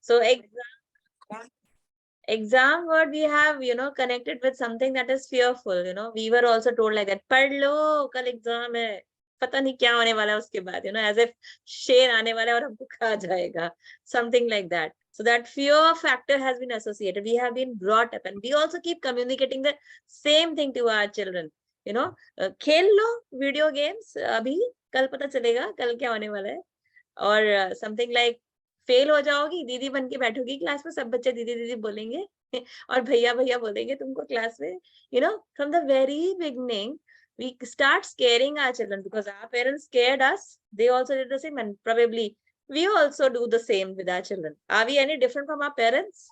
So exam word we have, connected with something that is fearful. We were also told like that, पढ़ लो कल exam है, पता नहीं क्या होने वाला है उसके बाद, as if शेर आने वाला है और हमको खा जाएगा, something like that. So that fear factor has been associated. We have been brought up, and we also keep communicating the same thing to our children. खेल लो video games अभी, कल पता चलेगा कल क्या होने वाला है. और something like फेल हो जाओगी, दीदी बन के बैठोगी क्लास में, सब बच्चे दीदी दीदी बोलेंगे और भैया भैया बोलेंगे तुमको क्लास में. From the very beginning we start scaring our children because our parents scared us. They also did the same, and probably we also do the same with our children. Are we any different from our parents?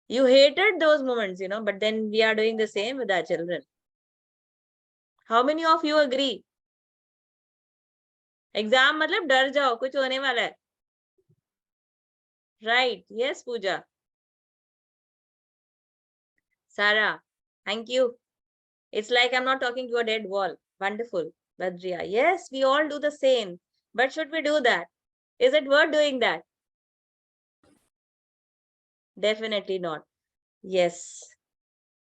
You hated those moments, but then we are doing the same with our children. How many of you agree? Exam मतलब डर जाओ कुछ होने वाला है. Right. Yes, Pooja. Sarah, thank you. It's like I'm not talking to a dead wall. Wonderful. Badriya. Yes, we all do the same. But should we do that? Is it worth doing that? Definitely not. Yes.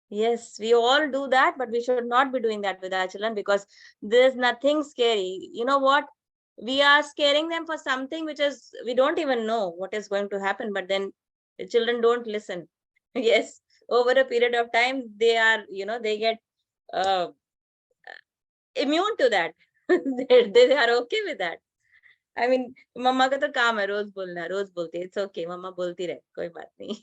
Yes, we all do that, but we should not be doing that with our children because there's nothing scary. You know what? We are scaring them for something which is, we don't even know what is going to happen, but then the children don't listen. Yes, over a period of time, they are, they get immune to that. they are okay with that. I mean, mama ka to kaam hai, roz bolna, roz bolte. It's okay, mama bolti rahe, koi baat nahi.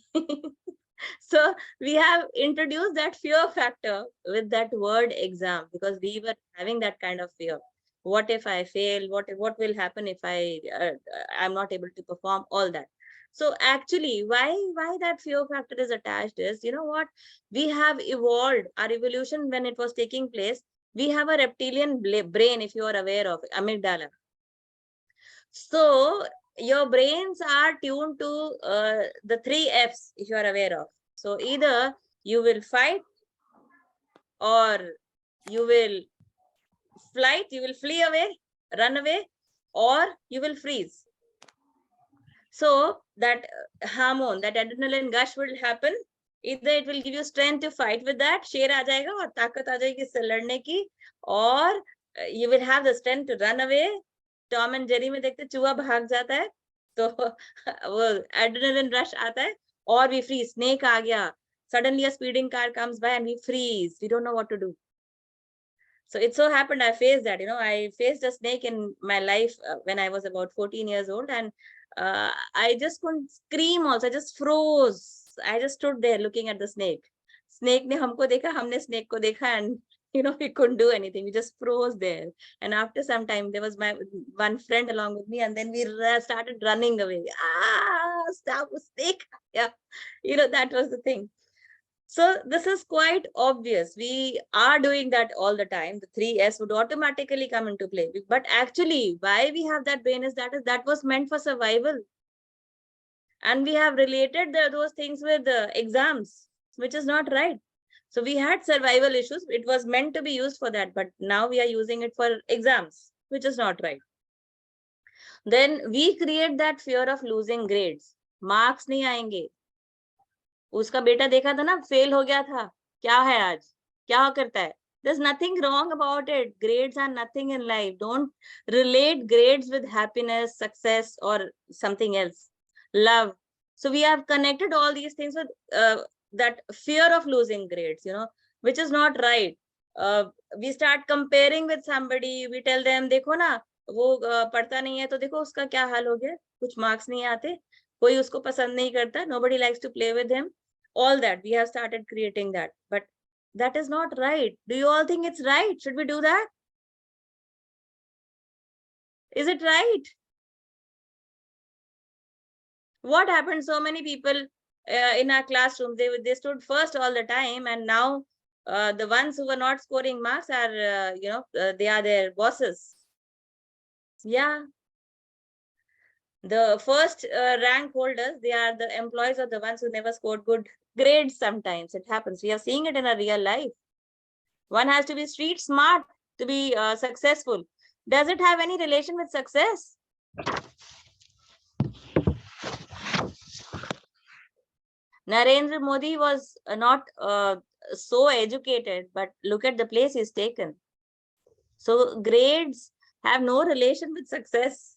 So we have introduced that fear factor with that word exam because we were having that kind of fear. What if I fail? What will happen if I'm not able to perform? All that. So actually, why that fear factor is attached is, what? We have evolved. Our evolution, when it was taking place, we have a reptilian brain, if you are aware of amygdala. So your brains are tuned to the 3 F's, if you are aware of. So either you will fight, or you will flight, you will flee away, run away, or you will freeze. So that hormone, that adrenaline gush will happen. Either it will give you strength to fight with that, शेर आ जाएगा और ताकत आ जाएगी इससे लड़ने की, or you will have the strength to run away. Tom and Jerry में देखते चूहा भाग जाता है तो वो एड्रेनलिन रश आता है, और वी फ्रीज. स्नेक आ गया, suddenly a speeding car comes by and we freeze. We don't know what to do. So it so happened I faced that. I faced a snake in my life when I was about 14 years old, and I just couldn't scream also. I just froze. I just stood there looking at the snake. Snake ने हमको देखा, हमने snake को देखा, and we couldn't do anything. We just froze there. And after some time, there was my one friend along with me, and then we started running away. Stop, snake. Yeah, that was the thing. So this is quite obvious. We are doing that all the time. The 3 S would automatically come into play. But actually, why we have that brain is that was meant for survival. And we have related those things with exams, which is not right. So we had survival issues. It was meant to be used for that, but now we are using it for exams, which is not right. Then we create that fear of losing grades. Marks nahi aayenge. उसका बेटा देखा था ना, fail हो गया था, क्या है आज, क्या करता है. There's nothing wrong about it. Grades are nothing in life. Don't relate grades with happiness, success, or something else. Love. So we have connected all these things with that fear of losing grades, which is not right. We start comparing with somebody. We tell them, देखो ना, वो पढ़ता नहीं है तो देखो उसका क्या हाल हो गया, कुछ मार्क्स नहीं आते, कोई उसको पसंद नहीं करता, nobody likes to play with him. All that we have started creating that, but that is not right. Do you all think it's right? Should we do that? Is it right? What happened? So many people in our classroom, they stood first all the time, and now the ones who were not scoring marks are, they are their bosses. Yeah. The first rank holders, they are the employees, or the ones who never scored good grades. Sometimes it happens. We are seeing it in a real life. One has to be street smart to be successful. Does it have any relation with success? Narendra Modi was not so educated, but look at the place he's taken. So grades have no relation with success.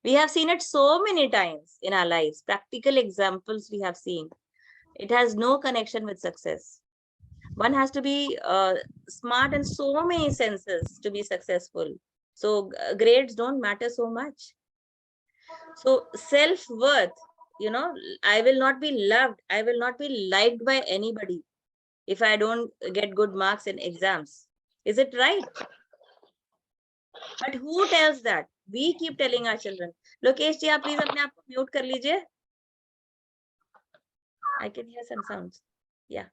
We have seen it so many times in our lives. Practical examples we have seen. It has no connection with success. One has to be smart in so many senses to be successful. So grades don't matter so much. So self-worth, I will not be loved. I will not be liked by anybody if I don't get good marks in exams. Is it right? But who tells that? We keep telling our children. Lokesh ji, please apne aap ko mute kar lijiye. I can hear some sounds. Yeah.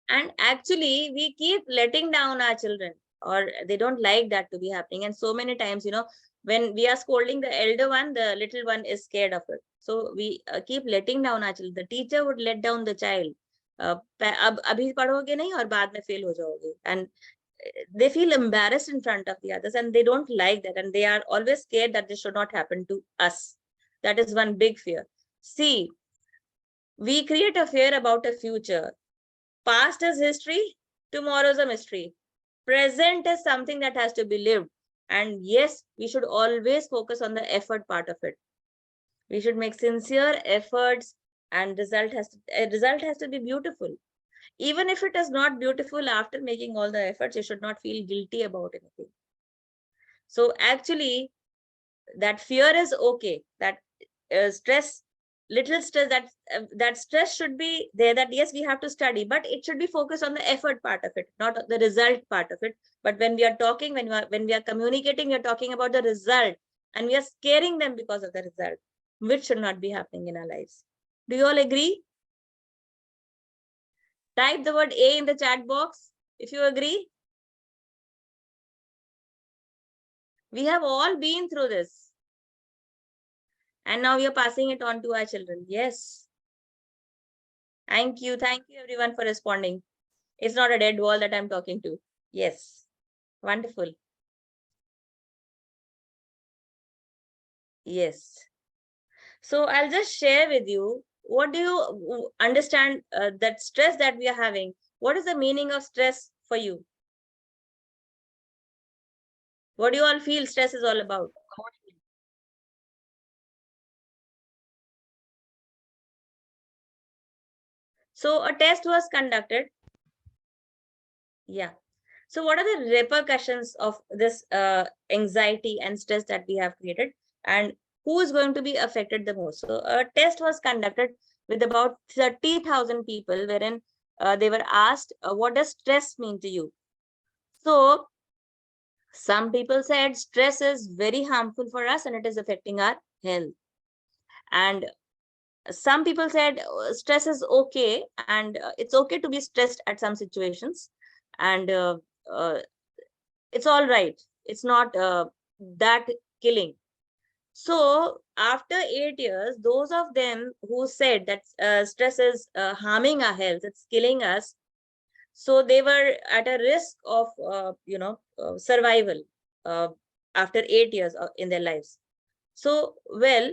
And actually, we keep letting down our children, or they don't like that to be happening. And so many times, when we are scolding the elder one, the little one is scared of it. So we keep letting down our children. The teacher would let down the child. अब अभी पढ़ोगे नहीं और बाद में fail हो जाओगे. And they feel embarrassed in front of the others, and they don't like that, and they are always scared that this should not happen to us. That is one big fear. See, we create a fear about a future. Past is history, tomorrow is a mystery. Present is something that has to be lived. And yes, we should always focus on the effort part of it. We should make sincere efforts, and result has to be beautiful. Even if it is not beautiful after making all the efforts, you should not feel guilty about anything. So actually, that fear is okay. That stress, little stress, that stress should be there, that yes, we have to study, but it should be focused on the effort part of it, not the result part of it. But when we are talking, when we are communicating, we are talking about the result, and we are scaring them because of the result, which should not be happening in our lives. Do you all agree? Type the word A in the chat box if you agree. We have all been through this. And now we are passing it on to our children. Yes. Thank you. Thank you everyone for responding. It's not a dead wall that I'm talking to. Yes. Wonderful. Yes. So I'll just share with you, what do you understand that stress that we are having? What is the meaning of stress for you? What do you all feel stress is all about? So a test was conducted. Yeah. So what are the repercussions of this anxiety and stress that we have created, and who is going to be affected the most? So a test was conducted with about 30,000 people, wherein they were asked, what does stress mean to you? So some people said stress is very harmful for us and it is affecting our health. And some people said stress is okay, and it's okay to be stressed at some situations, and uh, it's all right. It's not that killing. So after 8 years, those of them who said that stress is harming our health, it's killing us, so they were at a risk of survival uh, after 8 years in their lives. So well,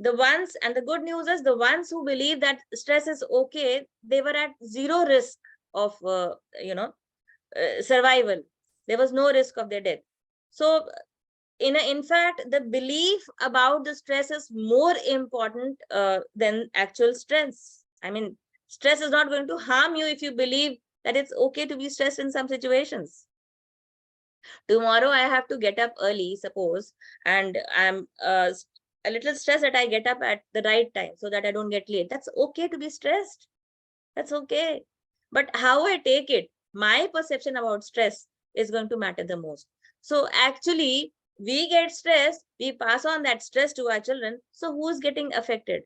the ones, and the good news is, the ones who believe that stress is okay, they were at zero risk of survival. There was no risk of their death. So in fact, the belief about the stress is more important than actual stress. I mean, stress is not going to harm you if you believe that it's okay to be stressed in some situations. Tomorrow I have to get up early, suppose, and I'm a little stressed that I get up at the right time so that I don't get late. That's okay to be stressed. That's okay. But how I take it, my perception about stress is going to matter the most. So actually, we get stressed, we pass on that stress to our children. So who's getting affected?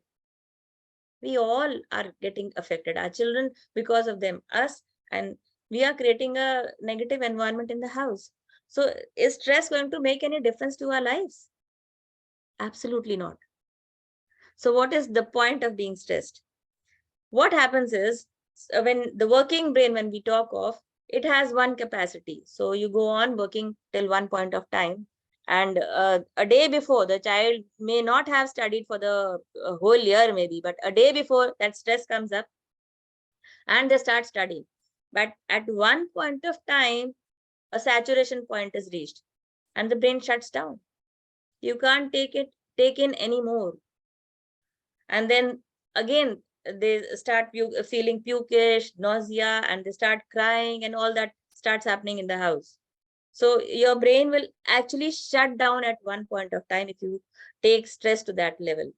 We all are getting affected. Our children, because of them, us, and we are creating a negative environment in the house. So is stress going to make any difference to our lives? Absolutely not. So what is the point of being stressed? What happens is, when the working brain, when we talk of, it has one capacity. So you go on working till one point of time. And a day before, the child may not have studied for the whole year maybe, but a day before that stress comes up and they start studying. But at one point of time, a saturation point is reached and the brain shuts down. You can't take in anymore. And then again, they start feeling pukish, nausea, and they start crying, and all that starts happening in the house. So your brain will actually shut down at one point of time if you take stress to that level.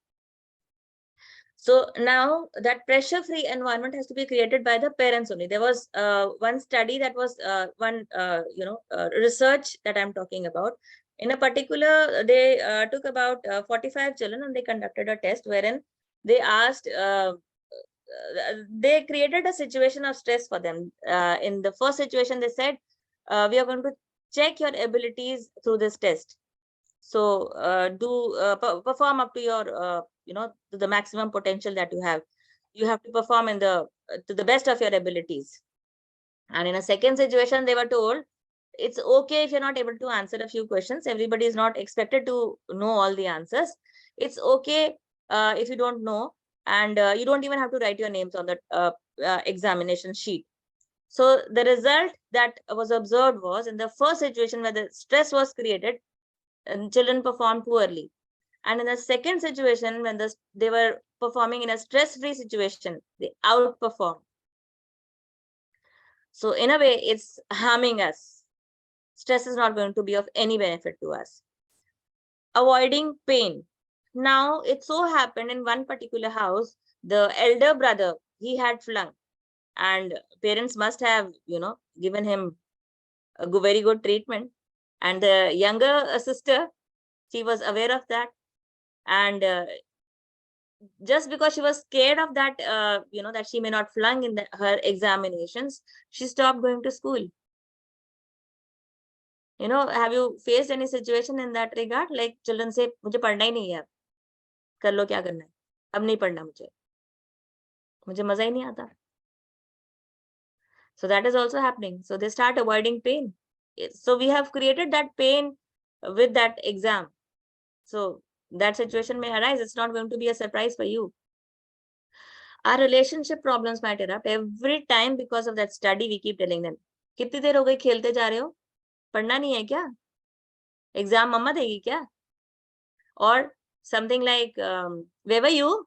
So now that pressure-free environment has to be created by the parents only. There was one study that was research that I'm talking about. In a particular, they took about 45 children and they conducted a test wherein they asked, they created a situation of stress for them. In the first situation, they said, we are going to check your abilities through this test. So perform up to your, to the maximum potential that you have. You have to perform in the to the best of your abilities. And in a second situation, they were told, it's okay if you're not able to answer a few questions. Everybody is not expected to know all the answers. It's okay if you don't know, and you don't even have to write your names on the examination sheet. So the result that was observed was, in the first situation where the stress was created, and children performed poorly. And in the second situation, when they were performing in a stress-free situation, they outperformed. So in a way, it's harming us. Stress is not going to be of any benefit to us. Avoiding pain. Now, it so happened in one particular house, the elder brother, he had flung, and parents must have, given him a very good treatment. And the younger sister, she was aware of that. And just because she was scared of that, that she may not flunk in her examinations, she stopped going to school. Have you faced any situation in that regard? Like children say, मुझे पढ़ना ही नहीं है, कर लो क्या करना है, अब नहीं पढ़ना मुझे मजा ही नहीं आता. So that is also happening. So they start avoiding pain. So we have created that pain with that exam. So that situation may arise. It's not going to be a surprise for you. Our relationship problems might erupt every time because of that study. We keep telling them, कितनी देर हो गई खेलते जा रहे हो, पढ़ना नहीं है क्या, एग्जाम मम्मा देगी क्या? Or something like, where were you?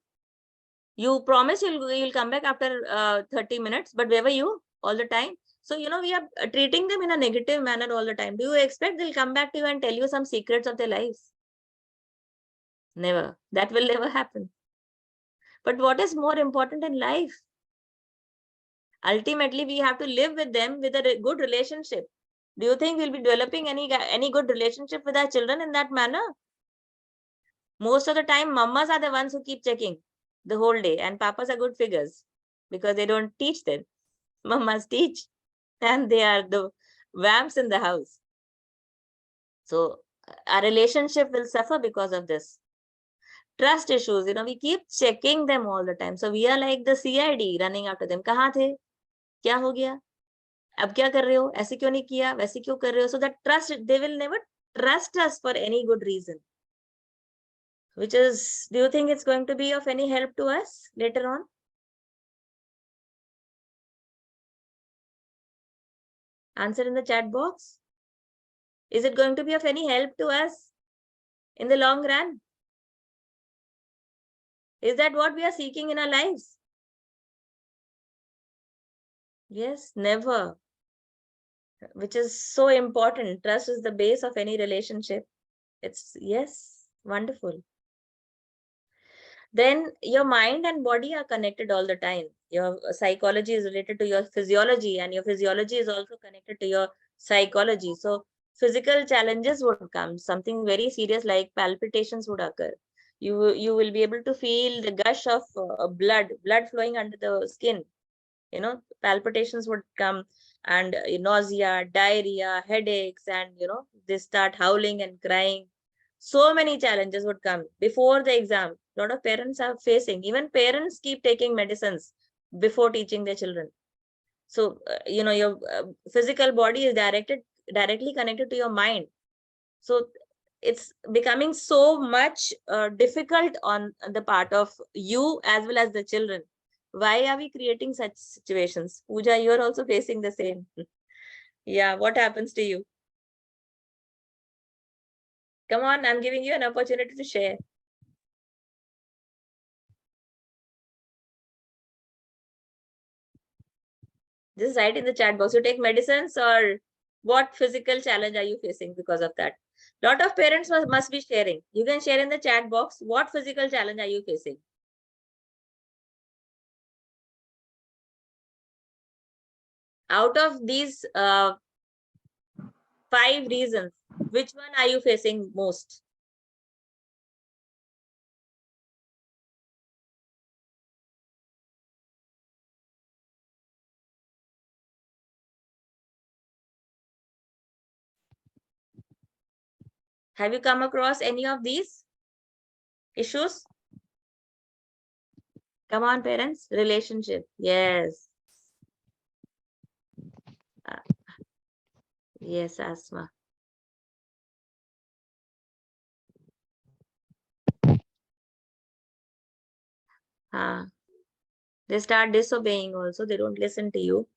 You promised you'll come back after 30 minutes, but where were you all the time? So, we are treating them in a negative manner all the time. Do you expect they'll come back to you and tell you some secrets of their lives? Never. That will never happen. But what is more important in life? Ultimately, we have to live with them with a good relationship. Do you think we'll be developing any good relationship with our children in that manner? Most of the time, mamas are the ones who keep checking the whole day, and papas are good figures because they don't teach them. Mamas teach, and they are the vamps in the house. So our relationship will suffer because of this. Trust issues, we keep checking them all the time. So we are like the CID running after them. कहाँ थे? क्या हो गया? अब क्या कर रहे हो? ऐसे क्यों नहीं किया? वैसे क्यों कर रहे हो? So that trust, they will never trust us for any good reason. Which is, do you think it's going to be of any help to us later on? Answer in the chat box. Is it going to be of any help to us in the long run? Is that what we are seeking in our lives? Yes, never. Which is so important. Trust is the base of any relationship. It's, yes, wonderful. Then your mind and body are connected all the time. Your psychology is related to your physiology, and your physiology is also connected to your psychology. So physical challenges would come. Something very serious like palpitations would occur. You will be able to feel the gush of blood flowing under the skin. Palpitations would come, and nausea, diarrhea, headaches, and they start howling and crying. So many challenges would come before the exam. A lot of parents are facing. Even parents keep taking medicines before teaching their children. So your physical body is directly connected to your mind. So it's becoming so much difficult on the part of you as well as the children. Why are we creating such situations? Pooja, you're also facing the same. Yeah, what happens to you? Come on, I'm giving you an opportunity to share. Just write in the chat box. You take medicines, or what physical challenge are you facing because of that? Lot of parents must be sharing. You can share in the chat box. What physical challenge are you facing? Out of these 5 reasons, which one are you facing most? Have you come across any of these issues? Come on, parents. Relationship. Yes. Uh, yes, Asma. They start disobeying also. They don't listen to you.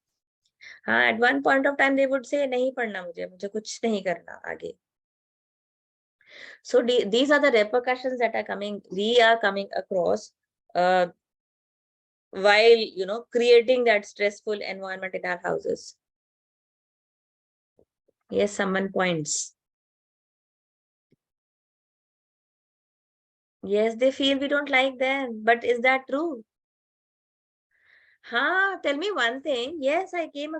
At one point of time, they would say, नहीं पढ़ना मुझे कुछ नहीं करना आगे. So these are the repercussions that are coming. We are coming across while creating that stressful environment in our houses. Yes, someone points. Yes, they feel we don't like them. But is that true? Tell me one thing. Yes, I came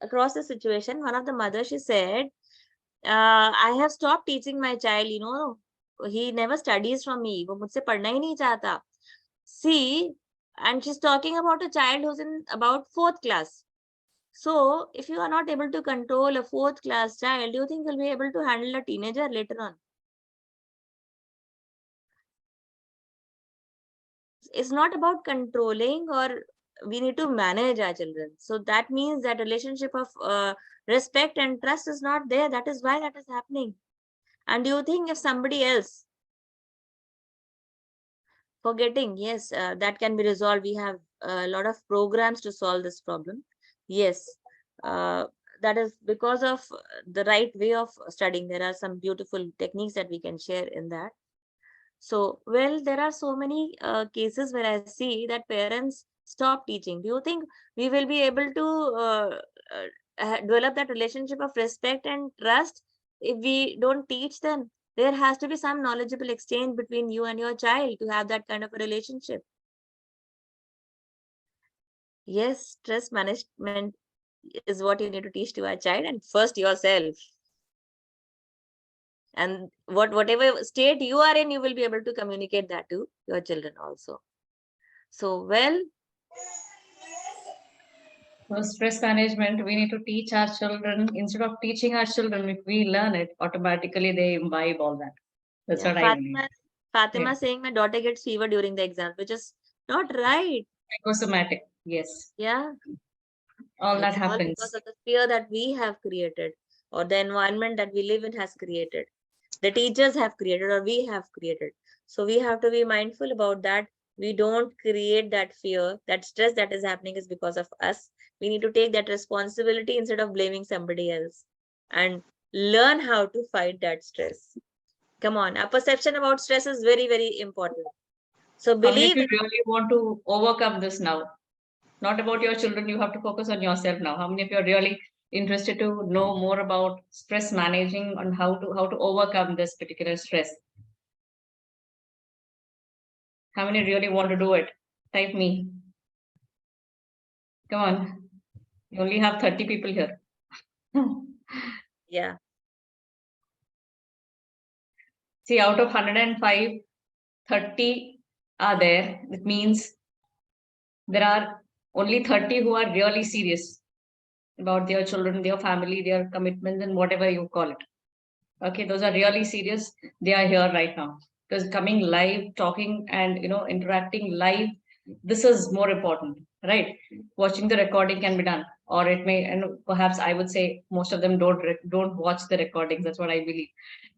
across a situation. One of the mothers, she said, I have stopped teaching my child, he never studies from me. वो मुझसे पढ़ना ही नहीं चाहता. See, and she's talking about a child who's in about 4th class. So, if you are not able to control a 4th class child, do you think you'll be able to handle a teenager later on? It's not about controlling, or we need to manage our children. So that means that relationship of respect and trust is not there. That is why that is happening. And do you think if somebody else forgetting, yes, that can be resolved. We have a lot of programs to solve this problem. Yes, that is because of the right way of studying. There are some beautiful techniques that we can share in that. So, well, there are so many cases where I see that parents stop teaching. Do you think we will be able to develop that relationship of respect and trust if we don't teach them? There has to be some knowledgeable exchange between you and your child to have that kind of a relationship. Yes, stress management is what you need to teach to our child, and first yourself. And whatever state you are in, you will be able to communicate that to your children also. So, well, for stress management, we need to teach our children. Instead of teaching our children, if we learn it, automatically they imbibe all that. That's yeah, what I believe. Fatima Yeah. saying my daughter gets fever during the exam, which is not right. Psychosomatic, yes. Yeah, All that it's all happens. because of the fear that we have created, or the environment that we live in has created. The teachers have created, or we have created. So we have to be mindful about that. We don't create that fear. That stress that is happening is because of us. We need to take that responsibility instead of blaming somebody else, and learn how to fight that stress. Come on, our perception about stress is very, very important. So How many of believe you really want to overcome this now? Not about your children, you have to focus on yourself now. How many of you are really interested to know more about stress managing and how to overcome this particular stress? How many really want to do it? Type me. Come on. You only have 30 people here. yeah. See, out of 105, 30 are there. It means there are only 30 who are really serious about their children, their family, their commitments, and whatever you call it. Okay, those are really serious. They are here right now. Because coming live, talking, and interacting live, this is more important, right? Watching the recording can be done, or it may, and perhaps I would say most of them don't watch the recordings. That's what I believe.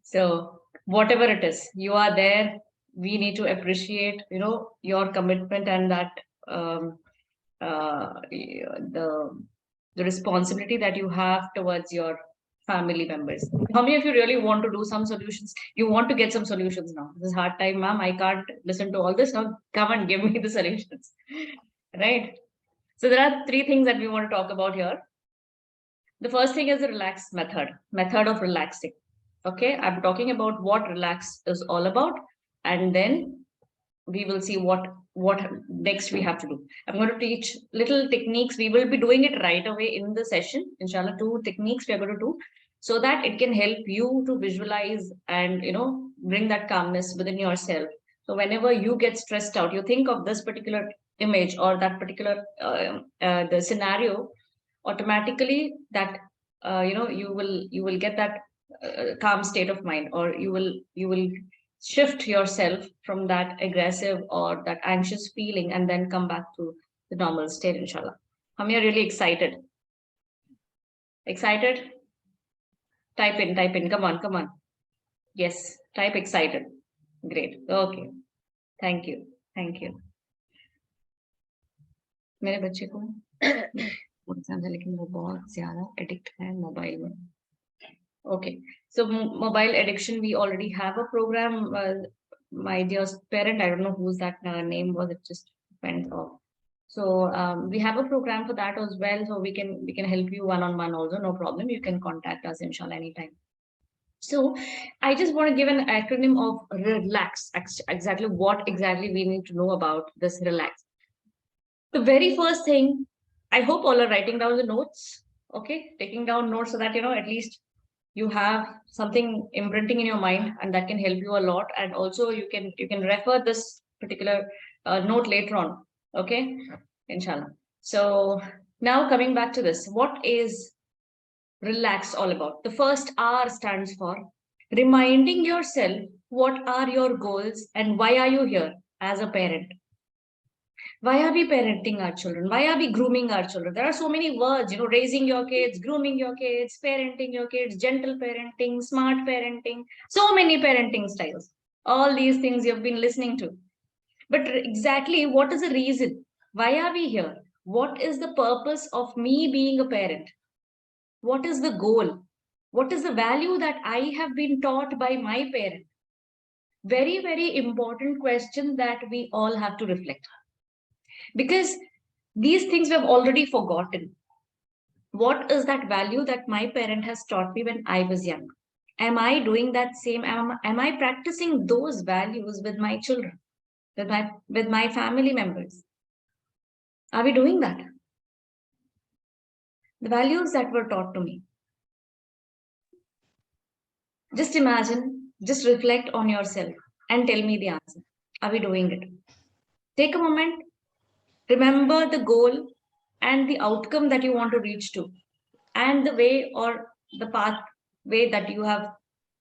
So whatever it is, you are there. We need to appreciate, your commitment and that the responsibility that you have towards your family members. How many of you really want to do some solutions? You want to get some solutions now. This is hard time, ma'am. I can't listen to all this. Now come and give me the solutions. Right? So there are three things that we want to talk about here. The first thing is the relaxed method of relaxing. Okay, I'm talking about what relax is all about, and then we will see what next we have to do. I'm going to teach little techniques. We will be doing it right away in the session. Inshallah, 2 techniques we are going to do so that it can help you to visualize and bring that calmness within yourself. So whenever you get stressed out, you think of this particular image or that particular the scenario, automatically that you will get that calm state of mind, or you will shift yourself from that aggressive or that anxious feeling and then come back to the normal state, inshallah. Hum are really excited. Excited? Type in. Come on. Yes, type excited. Great. Okay. Thank you. मेरे बच्चे को लेकिन वो बहुत ज्यादा addict है mobile में. Okay, so mobile addiction, we already have a program. My dear parent, I don't know whose that name was, it just went off. So we have a program for that as well. So we can help you one-on-one also, no problem. You can contact us, inshallah, anytime. So I just want to give an acronym of relax. Exactly what exactly we need to know about this relax. The very first thing, I hope all are writing down the notes. Okay, taking down notes so that at least you have something imprinting in your mind, and that can help you a lot. And also you can refer this particular note later on. Okay, inshallah. So now coming back to this, what is relax all about? The first R stands for reminding yourself what are your goals and why are you here as a parent. Why are we parenting our children? Why are we grooming our children? There are so many words, raising your kids, grooming your kids, parenting your kids, gentle parenting, smart parenting, so many parenting styles. All these things you've been listening to. But exactly what is the reason? Why are we here? What is the purpose of me being a parent? What is the goal? What is the value that I have been taught by my parent? Very, very important question that we all have to reflect. Because these things we have already forgotten. What is that value that my parent has taught me when I was young? Am I doing that same? Am I practicing those values with my children, with my family members? Are we doing that? The values that were taught to me. Just imagine, just reflect on yourself and tell me the answer. Are we doing it? Take a moment. Remember the goal and the outcome that you want to reach to, and the way or the pathway that you have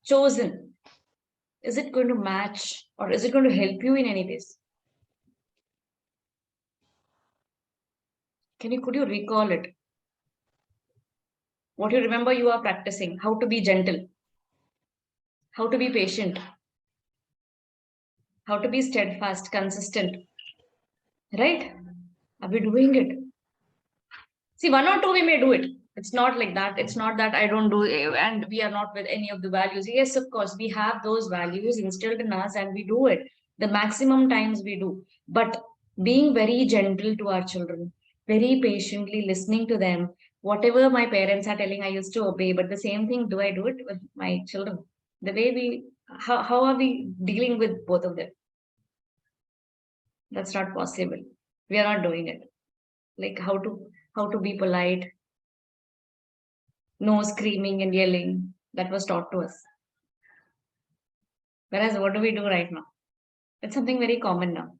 chosen. Is it going to match, or is it going to help you in any ways? Could you recall it? What you remember you are practicing, how to be gentle, how to be patient, how to be steadfast, consistent, right? Are we doing it? See, 1 or 2 we may do it. It's not like that. It's not that I don't do it and we are not with any of the values. Yes, of course, we have those values instilled in us and we do it. The maximum times we do. But being very gentle to our children, very patiently listening to them. Whatever my parents are telling, I used to obey. But the same thing, do I do it with my children? The way how are we dealing with both of them? That's not possible. We are not doing it. Like how to be polite, no screaming and yelling. That was taught to us. Whereas what do we do right now? It's something very common now,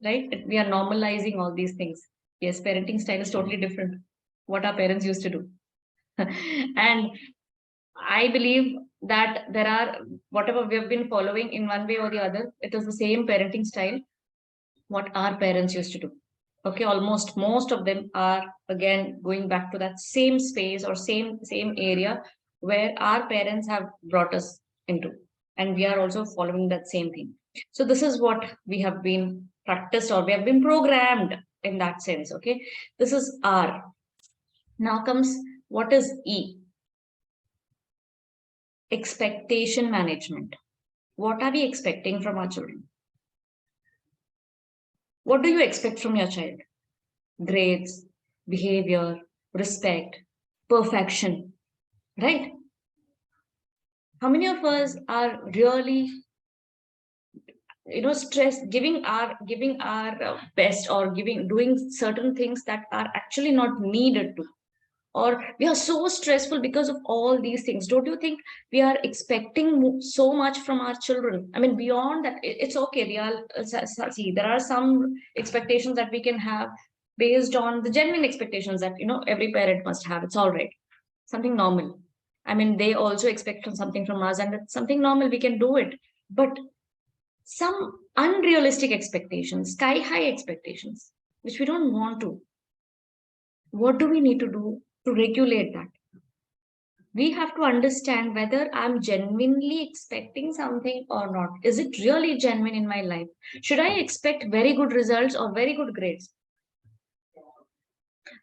right? We are normalizing all these things. Yes, parenting style is totally different. What our parents used to do. And I believe that there are, whatever we have been following in one way or the other, it is the same parenting style, what our parents used to do. Okay, almost most of them are again going back to that same space or same area where our parents have brought us into. and we are also following that same thing. So this is what we have been practiced, or we have been programmed in that sense. Okay, this is R. Now comes what is E? Expectation management. What are we expecting from our children? What do you expect from your child? Grades, behavior, respect, perfection, right? How many of us are really, stress, giving our best, or doing certain things that are actually not needed to, or we are so stressful because of all these things? Don't you think we are expecting so much from our children? I mean, beyond that, it's okay. We are see, there are some expectations that we can have based on the genuine expectations that every parent must have. It's all right, something normal. I mean, they also expect something from us, and it's something normal. We can do it, but some unrealistic expectations, sky high expectations, which we don't want to. What do we need to do to regulate that? We have to understand whether I'm genuinely expecting something or not. Is it really genuine in my life? Should I expect very good results or very good grades?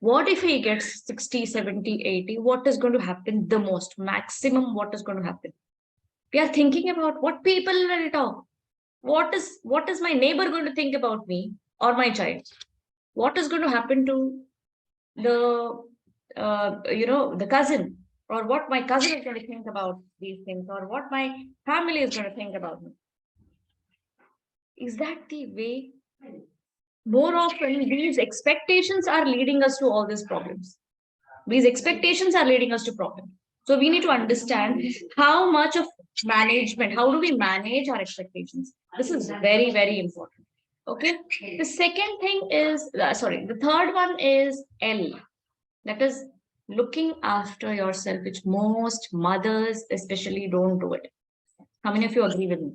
What if he gets 60, 70, 80? What is going to happen the most? Maximum, what is going to happen? We are thinking about what people will talk. What is my neighbor going to think about me or my child? What is going to happen to the the cousin, or what my cousin is going to think about these things, or what my family is going to think about me? Is that the way? More often, these expectations are leading us to all these problems. These expectations are leading us to problems. So we need to understand how much of management, how do we manage our expectations? This is very, very important. Okay. The second thing is, the third one is L. That is looking after yourself, which most mothers especially don't do it. How many of you agree with me?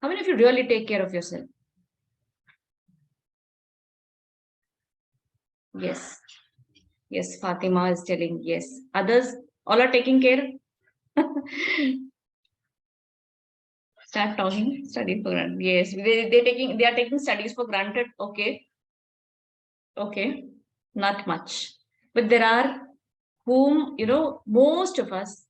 How many of you really take care of yourself? Yes. Yes, Fatima is telling yes. Others, all are taking care. Start talking, study for granted. Yes, they are taking studies for granted. Okay. Okay. Not much. But there are whom, most of us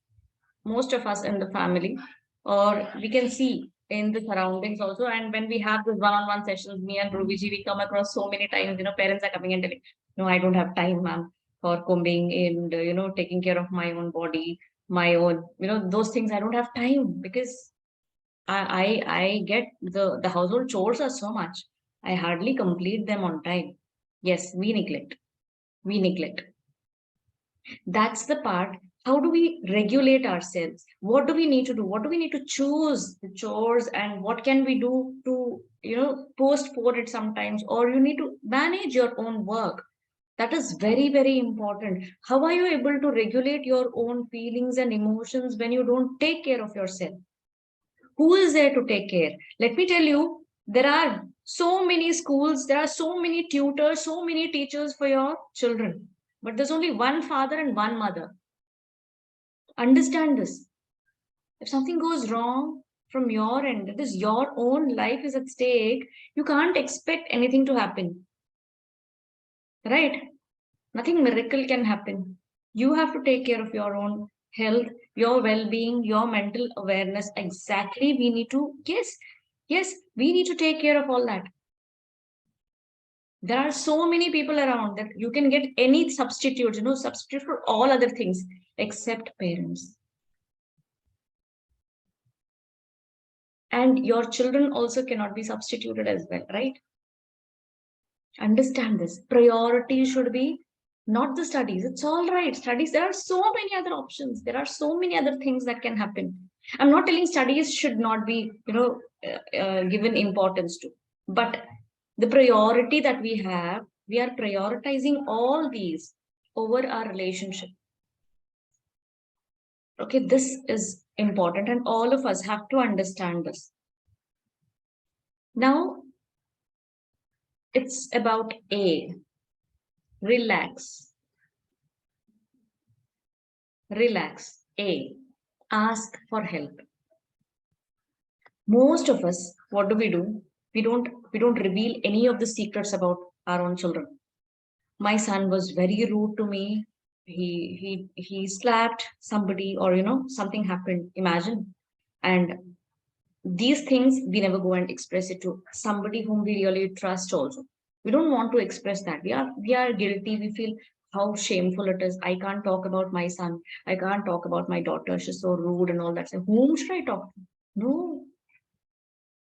in the family, or we can see in the surroundings also. And when we have this one-on-one sessions, me and Rubiji, we come across so many times, parents are coming and telling, no, I don't have time, ma'am, for combing and, taking care of my own body, my own, those things. I don't have time because I get the household chores are so much. I hardly complete them on time. Yes, we neglect. We neglect. That's the part. How do we regulate ourselves? What do we need to do? What do we need to choose the chores, and what can we do to postpone it sometimes? Or you need to manage your own work. That is very, very important. How are you able to regulate your own feelings and emotions when you don't take care of yourself? Who is there to take care? Let me tell you, there are so many schools, there are so many tutors, so many teachers for your children, but there's only one father and one mother. Understand this. If something goes wrong from your end, it is your own life is at stake. You can't expect anything to happen, right? Nothing miracle can happen. You have to take care of your own health, your well-being, your mental awareness. Exactly. We need to, yes, we need to take care of all that. There are so many people around that you can get any substitute, substitute for all other things except parents. And your children also cannot be substituted as well, right? Understand this. Priority should be not the studies. It's all right. Studies, there are so many other options. There are so many other things that can happen. I'm not telling studies should not be, given importance to. But the priority that we are prioritizing all these over our relationship. Okay, this is important, and all of us have to understand this. Now, it's about A. Relax. Relax. A. Ask for help. Most of us, what do? We don't reveal any of the secrets about our own children. My son was very rude to me. He slapped somebody, or something happened. Imagine. And these things we never go and express it to somebody whom we really trust also. We don't want to express that. We are guilty. We feel how shameful it is. I can't talk about my son. I can't talk about my daughter. She's so rude and all that. So whom should I talk to? No,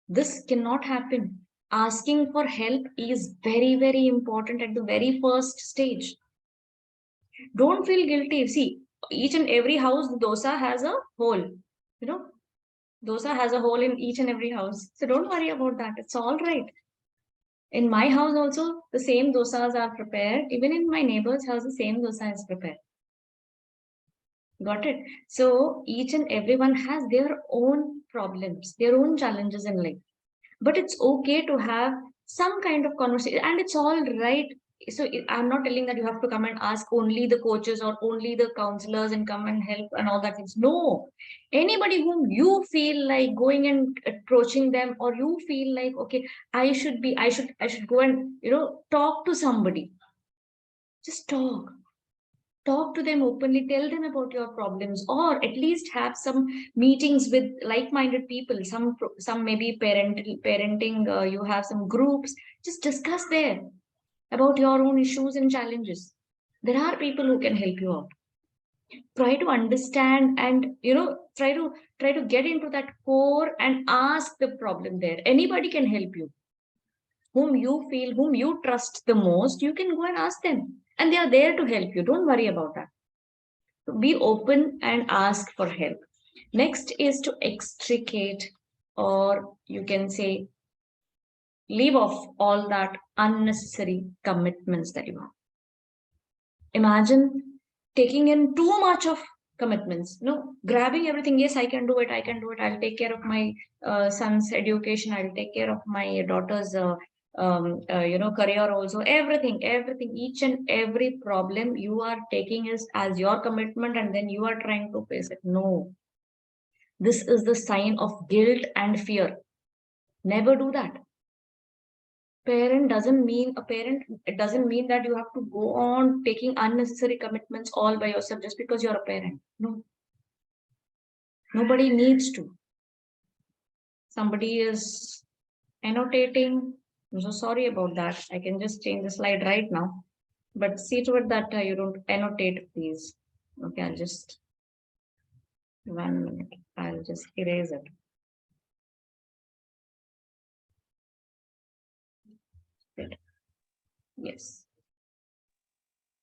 this cannot happen. Asking for help is very, very important at the very first stage. Don't feel guilty. See, each and every house, dosa has a hole. You know, dosa has a hole in each and every house. So don't worry about that. It's all right. In my house also, the same dosas are prepared. Even in my neighbor's house, the same dosa is prepared. Got it? So each and everyone has their own problems, their own challenges in life. But it's okay to have some kind of conversation, and it's all right. So I'm not telling that you have to come and ask only the coaches or only the counselors and come and help and all that things. No, anybody whom you feel like going and approaching them, or you feel like, okay, I should go and talk to somebody. Just talk to them openly, tell them about your problems, or at least have some meetings with like-minded people, some maybe parenting, you have some groups. Just discuss there about your own issues and challenges. There are people who can help you out. Try to understand, and try to get into that core and ask the problem there. Anybody can help you. Whom you trust the most, you can go and ask them, and they are there to help you. Don't worry about that. Be open and ask for help. Next is to extricate, or you can say leave off all that unnecessary commitments that you have. Imagine taking in too much of commitments, grabbing everything. Yes, I can do it. I'll take care of my son's education. I'll take care of my daughter's career also. Everything, each and every problem you are taking is as your commitment, and then you are trying to face it. No, this is the sign of guilt and fear. Never do that. Parent doesn't mean a parent. It doesn't mean that you have to go on taking unnecessary commitments all by yourself just because you're a parent. No, nobody needs to. Somebody is annotating. I'm so sorry about that. I can just change the slide right now, but see to it that you don't annotate, please. Okay, I'll just 1 minute. I'll just erase it. Good. Yes.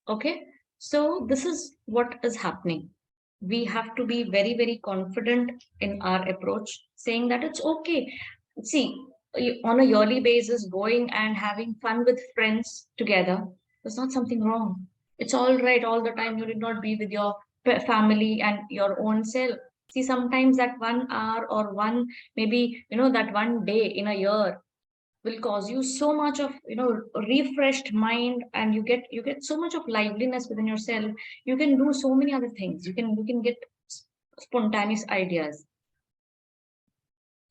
Okay. So this is what is happening. We have to be very, very confident in our approach, saying that it's okay. See, on a yearly basis, going and having fun with friends together, there's not something wrong. It's all right all the time. You did not be with your family and your own self. See, sometimes that 1 hour or maybe, that one day in a year will cause you so much of refreshed mind, and you get so much of liveliness within yourself. You can do so many other things. You can get spontaneous ideas.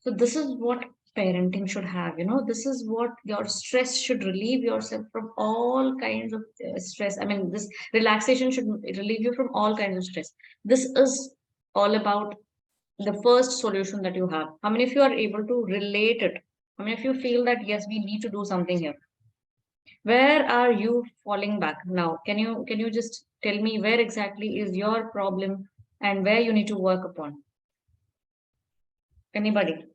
So this is what parenting should have. This is what your stress should relieve yourself from all kinds of stress. I mean, this relaxation should relieve you from all kinds of stress. This is all about the first solution that you have. How many of you are able to relate it? How many of you feel that yes, we need to do something here? Where are you falling back now? Can you just tell me where exactly is your problem and where you need to work upon? Anybody?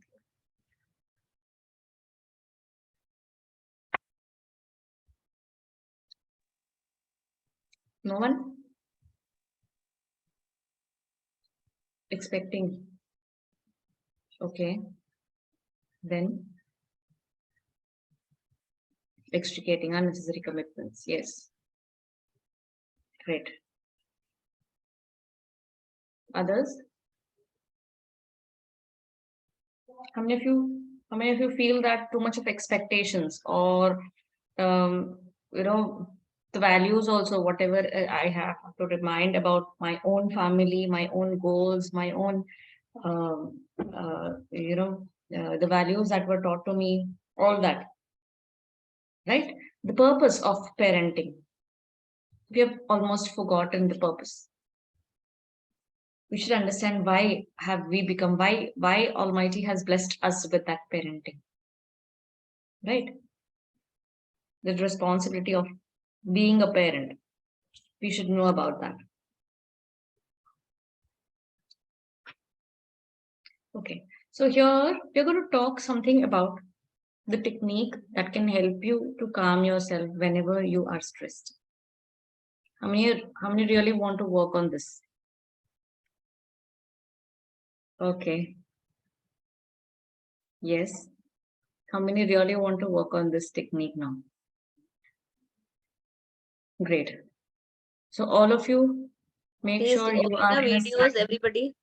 No one? Expecting. Okay. Then extricating unnecessary commitments. Yes. Great. Others? How many of you feel that too much of expectations, or um, you know the values also, whatever I have to remind about my own family, my own goals, my own um, the values that were taught to me, all that, right? The purpose of parenting. We have almost forgotten the purpose. We should understand why have we become, why Almighty has blessed us with that parenting, right? The responsibility of being a parent. We should know about that. Okay, so here we're going to talk something about the technique that can help you to calm yourself whenever you are stressed. How many really want to work on this? Okay. Yes. How many really want to work on this technique now? Great. So all of you, make Please sure do you open are the in a videos, silent. everybody.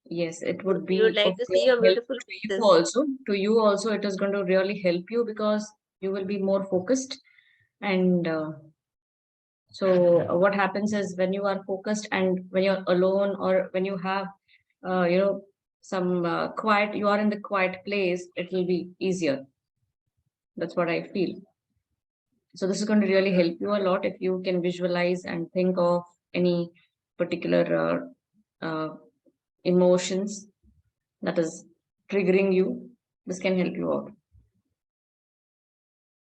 Yes, it would We would be of like to see great your help beautiful to you faces. also. To you also, it is going to really help you because you will be more focused. And so what happens is when you are focused and when you're alone or when you have, some quiet, you are in the quiet place, it will be easier. That's what I feel. So this is going to really help you a lot if you can visualize and think of any particular emotions that is triggering you. This can help you out.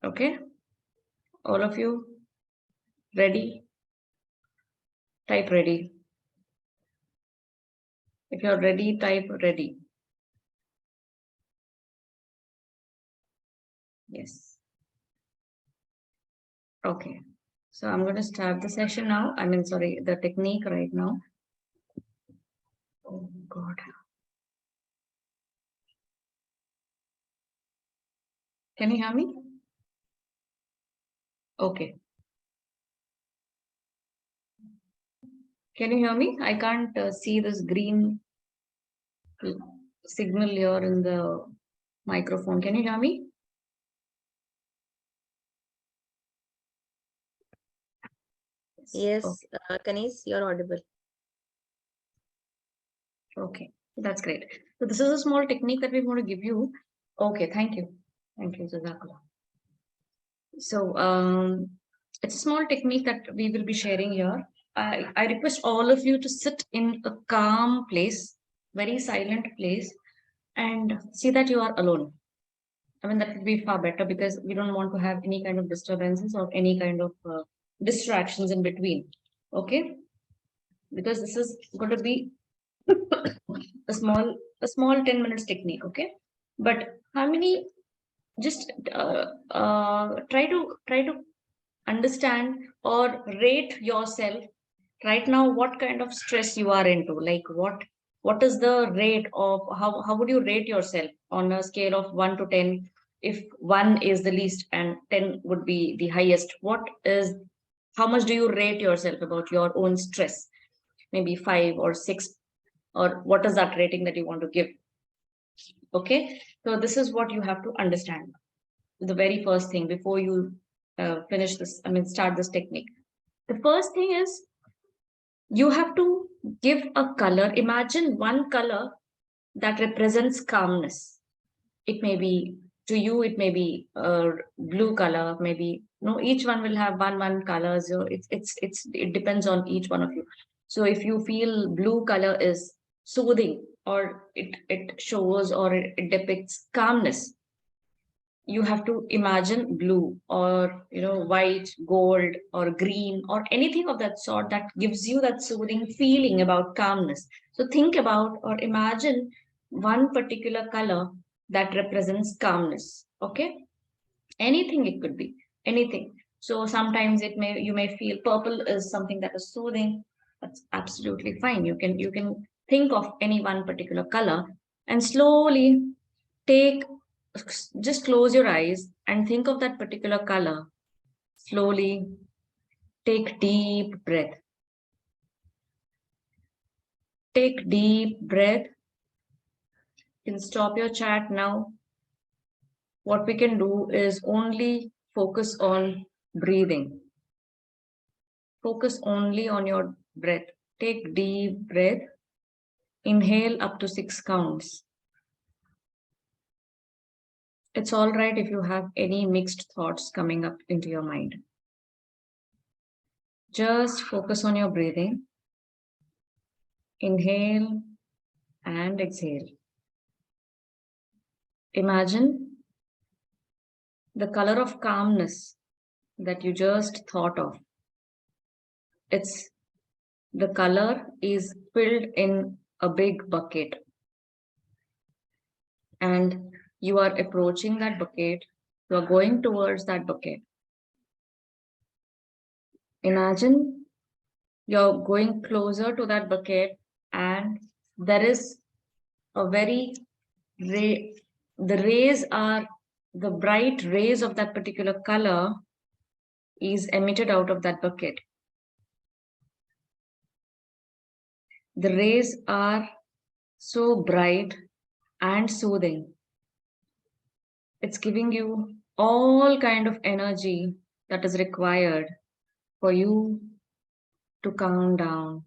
Okay, all of you ready? Type ready. If you're ready, type ready. Yes. Okay, so I'm going to start the session now. I mean, sorry, the technique right now. Oh God. Can you hear me? Okay. Can you hear me? I can't see this green signal here in the microphone. Can you hear me? Yes, Kanis, you're audible. Okay, that's great. So this is a small technique that we want to give you. Okay, thank you. Thank you, Jazakallah. So it's a small technique that we will be sharing here. I request all of you to sit in a calm place, very silent place, and see that you are alone. I mean, that would be far better because we don't want to have any kind of disturbances or any kind of distractions in between. Okay, because this is going to be a small 10 minutes technique. Okay, but how many just try to understand or rate yourself right now what kind of stress you are into, like what is the rate of how would you rate yourself on a scale of 1 to 10? If 1 is the least and 10 would be the highest, what is, how much do you rate yourself about your own stress? Maybe 5 or 6, or what is that rating that you want to give? Okay, so this is what you have to understand, the very first thing before you start this technique. The first thing is you have to give a color. Imagine one color that represents calmness. It may be, to you it may be a blue color, maybe no, each one will have one color. So it depends on each one of you. So if you feel blue color is soothing, or it shows or it depicts calmness, you have to imagine blue, or white, gold, or green, or anything of that sort that gives you that soothing feeling about calmness. So think about or imagine one particular color that represents calmness. Okay, anything, it could be anything. So sometimes you may feel purple is something that is soothing. That's absolutely fine. You can think of any one particular color and slowly take, just close your eyes and think of that particular color. Slowly take deep breath. Take deep breath. You can stop your chat now. What we can do is only focus on breathing. Focus only on your breath. Take deep breath. Inhale up to 6 counts. It's all right if you have any mixed thoughts coming up into your mind. Just focus on your breathing. Inhale and exhale. Imagine the color of calmness that you just thought of. It's the color is filled in a big bucket, and you are approaching that bucket. You are going towards that bucket. Imagine you're going closer to that bucket, and there is a very ray. The rays are the bright rays of that particular color is emitted out of that bucket. The rays are so bright and soothing. It's giving you all kind of energy that is required for you to calm down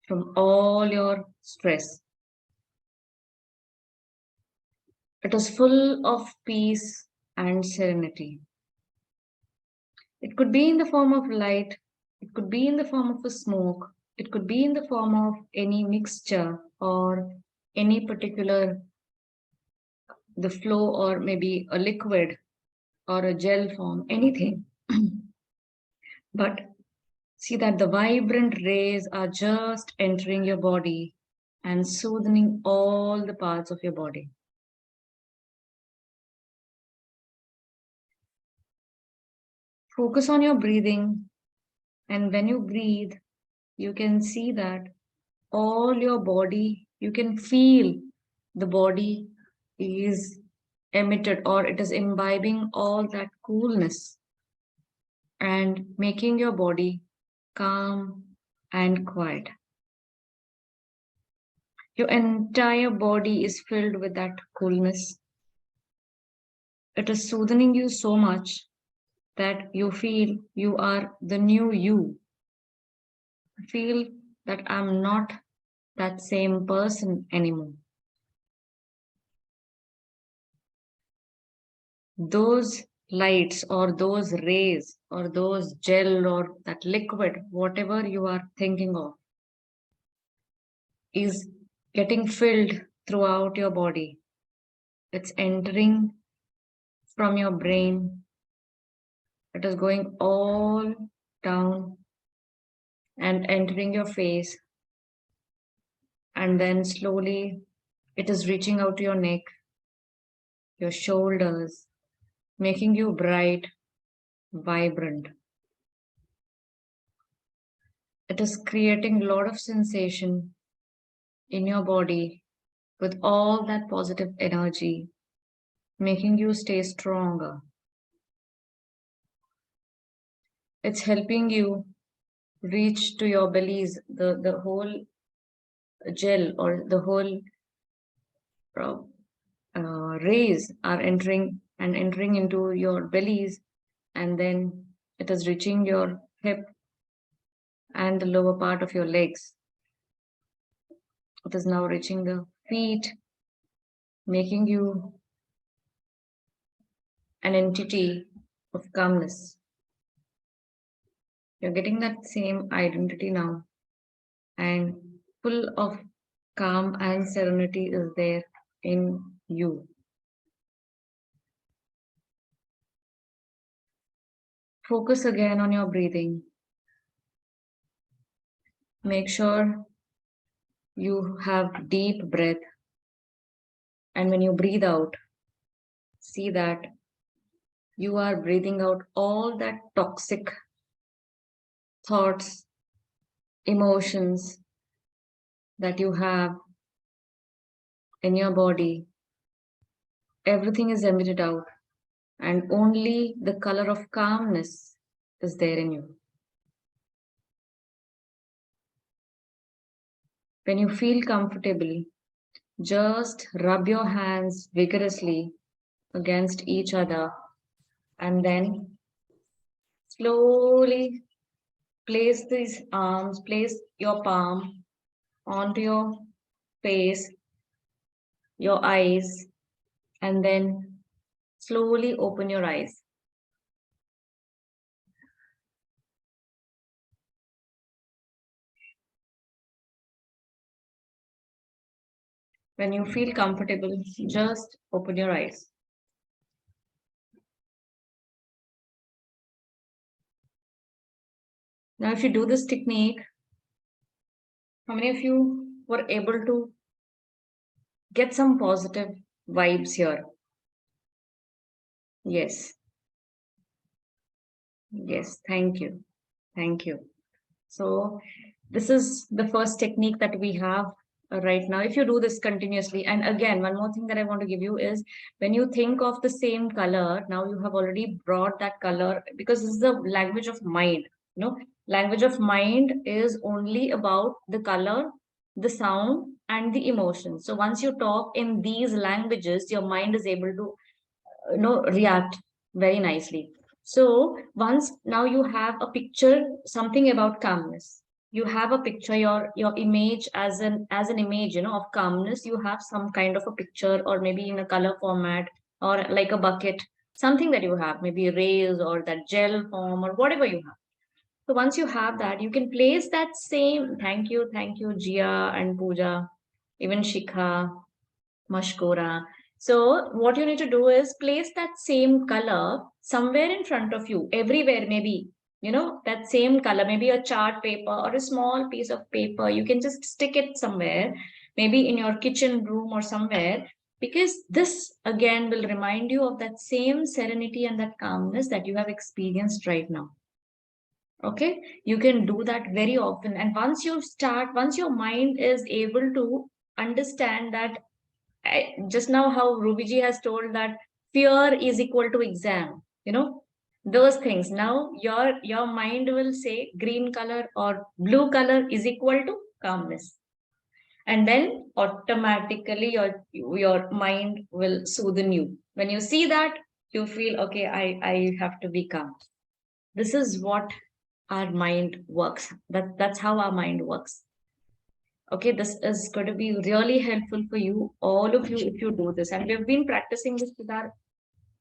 from all your stress. It is full of peace and serenity. It could be in the form of light, it could be in the form of a smoke, it could be in the form of any mixture or any particular the flow, or maybe a liquid or a gel form, anything. But see that the vibrant rays are just entering your body and soothing all the parts of your body. Focus on your breathing, and when you breathe, you can see that all your body, you can feel the body is emitted, or it is imbibing all that coolness and making your body calm and quiet. Your entire body is filled with that coolness. It is soothing you so much that you feel you are the new you. Feel that I'm not that same person anymore. Those lights or those rays or those gel or that liquid, whatever you are thinking of, is getting filled throughout your body. It's entering from your brain. It is going all down and entering your face. And then slowly it is reaching out to your neck, your shoulders, making you bright, vibrant. It is creating a lot of sensation in your body with all that positive energy, making you stay stronger. It's helping you reach to your bellies, the whole gel or the whole rays are entering into your bellies, and then it is reaching your hip and the lower part of your legs. It is now reaching the feet, making you an entity of calmness. You're getting that same identity now, and full of calm and serenity is there in you. Focus again on your breathing. Make sure you have deep breath, and when you breathe out, see that you are breathing out all that toxic thoughts, emotions that you have in your body. Everything is emitted out, and only the color of calmness is there in you. When you feel comfortable, just rub your hands vigorously against each other, and then slowly place these arms, place your palm onto your face, your eyes, and then Slowly open your eyes. When you feel comfortable, just open your eyes. Now, if you do this technique, how many of you were able to get some positive vibes here? Yes. Yes. Thank you. Thank you. So this is the first technique that we have right now. If you do this continuously, and again, one more thing that I want to give you is when you think of the same color, now you have already brought that color, because this is the language of mind. You know, language of mind is only about the color, the sound, and the emotion. So once you talk in these languages, your mind is able to react very nicely. So once now you have a picture, something about calmness, you have a picture, your image as an image, of calmness, you have some kind of a picture, or maybe in a color format, or like a bucket, something that you have, maybe rays or that gel form or whatever you have. So once you have that, you can place that same, thank you Jia and Pooja, even Shikha, Mashkura. So what you need to do is place that same color somewhere in front of you, everywhere, maybe, that same color, maybe a chart paper or a small piece of paper. You can just stick it somewhere, maybe in your kitchen room or somewhere, because this again will remind you of that same serenity and that calmness that you have experienced right now. Okay, you can do that very often. And once your mind is able to understand that, just now how Ruby ji has told that fear is equal to exam, those things. Now your mind will say green color or blue color is equal to calmness. And then automatically your mind will soothe you. When you see that, you feel, okay, I have to be calm. This is what our mind works. That's how our mind works. Okay, this is going to be really helpful for you, all of you, if you do this. And we've been practicing this with our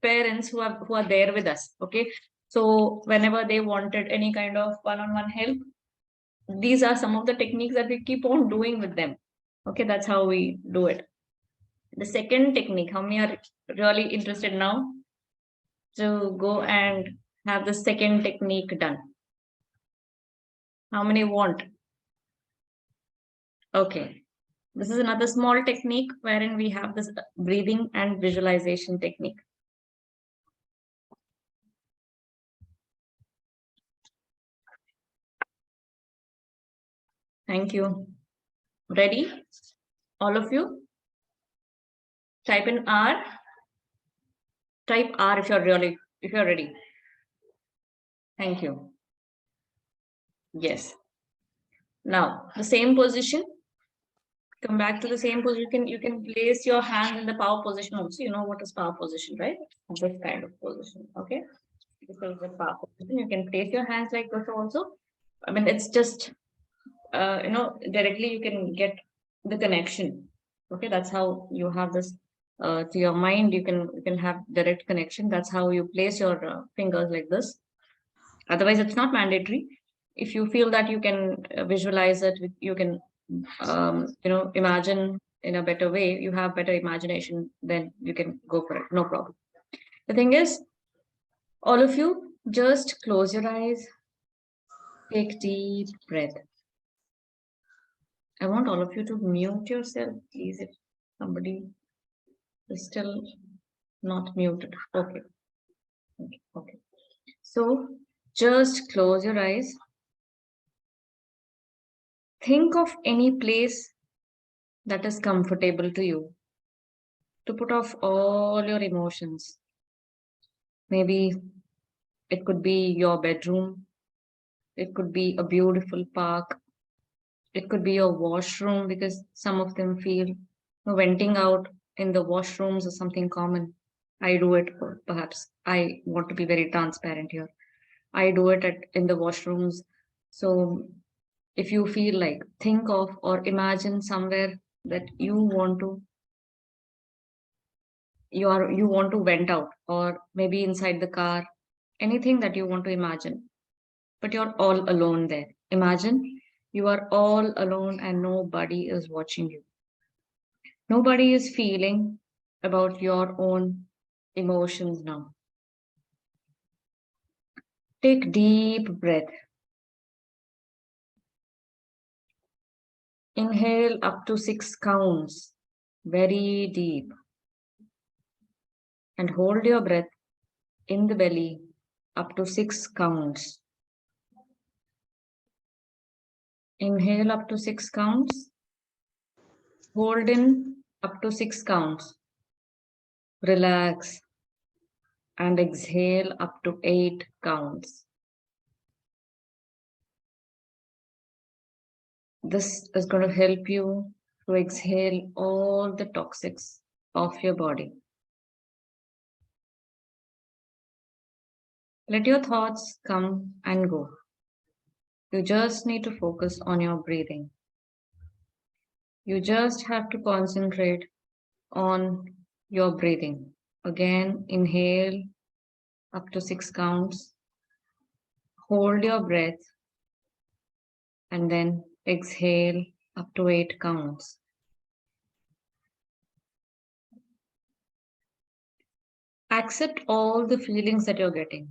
parents who are there with us. Okay, so whenever they wanted any kind of one-on-one help, these are some of the techniques that we keep on doing with them. Okay, that's how we do it. The second technique, how many are really interested now to go and have the second technique done? How many want? Okay. This is another small technique wherein we have this breathing and visualization technique. Thank you. Ready? All of you? Type in R. Type R if you're ready. Thank you. Yes. Now, the same position. Come back to the same position. You can place your hand in the power position also. You know what is power position, right? This kind of position. Okay. This is the power position. You can place your hands like this also. I mean, it's just directly you can get the connection. Okay, that's how you have this to your mind. You can have direct connection. That's how you place your fingers like this. Otherwise, it's not mandatory. If you feel that you can visualize it, you can imagine in a better way. You have better imagination, then you can go for it. No problem. The thing is, all of you, just close your eyes. Take deep breath. I want all of you to mute yourself, please, if somebody is still not muted. Okay. Okay. So just close your eyes. Think of any place that is comfortable to you to put off all your emotions. Maybe it could be your bedroom. It could be a beautiful park. It could be your washroom, because some of them feel venting out in the washrooms is something common. I do it, perhaps. I want to be very transparent here. I do it in the washrooms. So if you feel like, think of or imagine somewhere that you want to you want to vent out, or maybe inside the car, anything that you want to imagine, but you're all alone there. Imagine you are all alone and nobody is watching you. Nobody is feeling about your own emotions now. Take deep breath. Inhale up to 6 counts, very deep, and hold your breath in the belly up to 6 counts. Inhale up to 6 counts. Hold in up to 6 counts. Relax and exhale up to 8 counts. This is going to help you to exhale all the toxics of your body. Let your thoughts come and go. You just need to focus on your breathing. You just have to concentrate on your breathing. Again, inhale up to 6 counts. Hold your breath and then exhale up to 8 counts. Accept all the feelings that you're getting.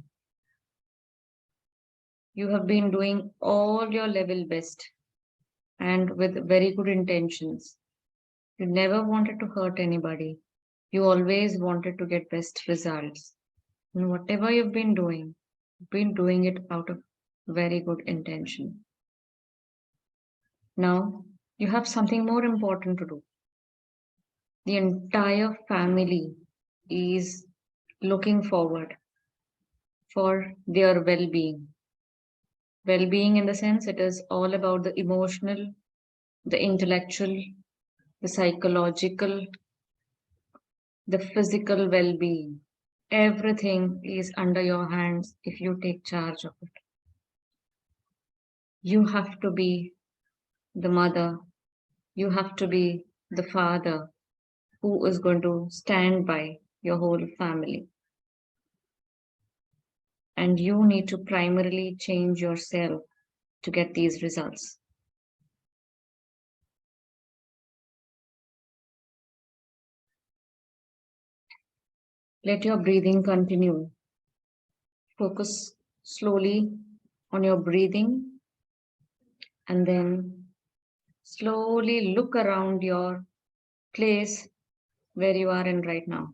You have been doing all your level best and with very good intentions. You never wanted to hurt anybody. You always wanted to get best results. And whatever you've been doing it out of very good intention. Now, you have something more important to do. The entire family is looking forward for their well-being. Well-being in the sense it is all about the emotional, the intellectual, the psychological, the physical well-being. Everything is under your hands if you take charge of it. You have to be the mother, you have to be the father who is going to stand by your whole family. And you need to primarily change yourself to get these results. Let your breathing continue. Focus slowly on your breathing and then slowly look around your place where you are in right now.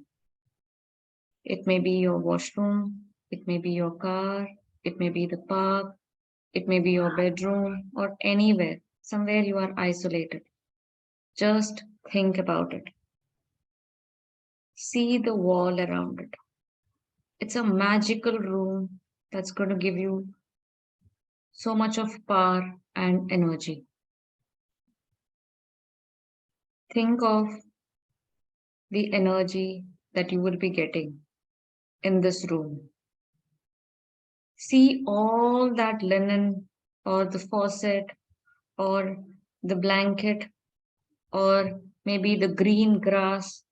It may be your washroom, it may be your car, it may be the park, it may be your bedroom, or anywhere, somewhere you are isolated. Just think about it. See the wall around it. It's a magical room that's going to give you so much of power and energy. Think of the energy that you will be getting in this room. See all that linen or the faucet or the blanket or maybe the green grass.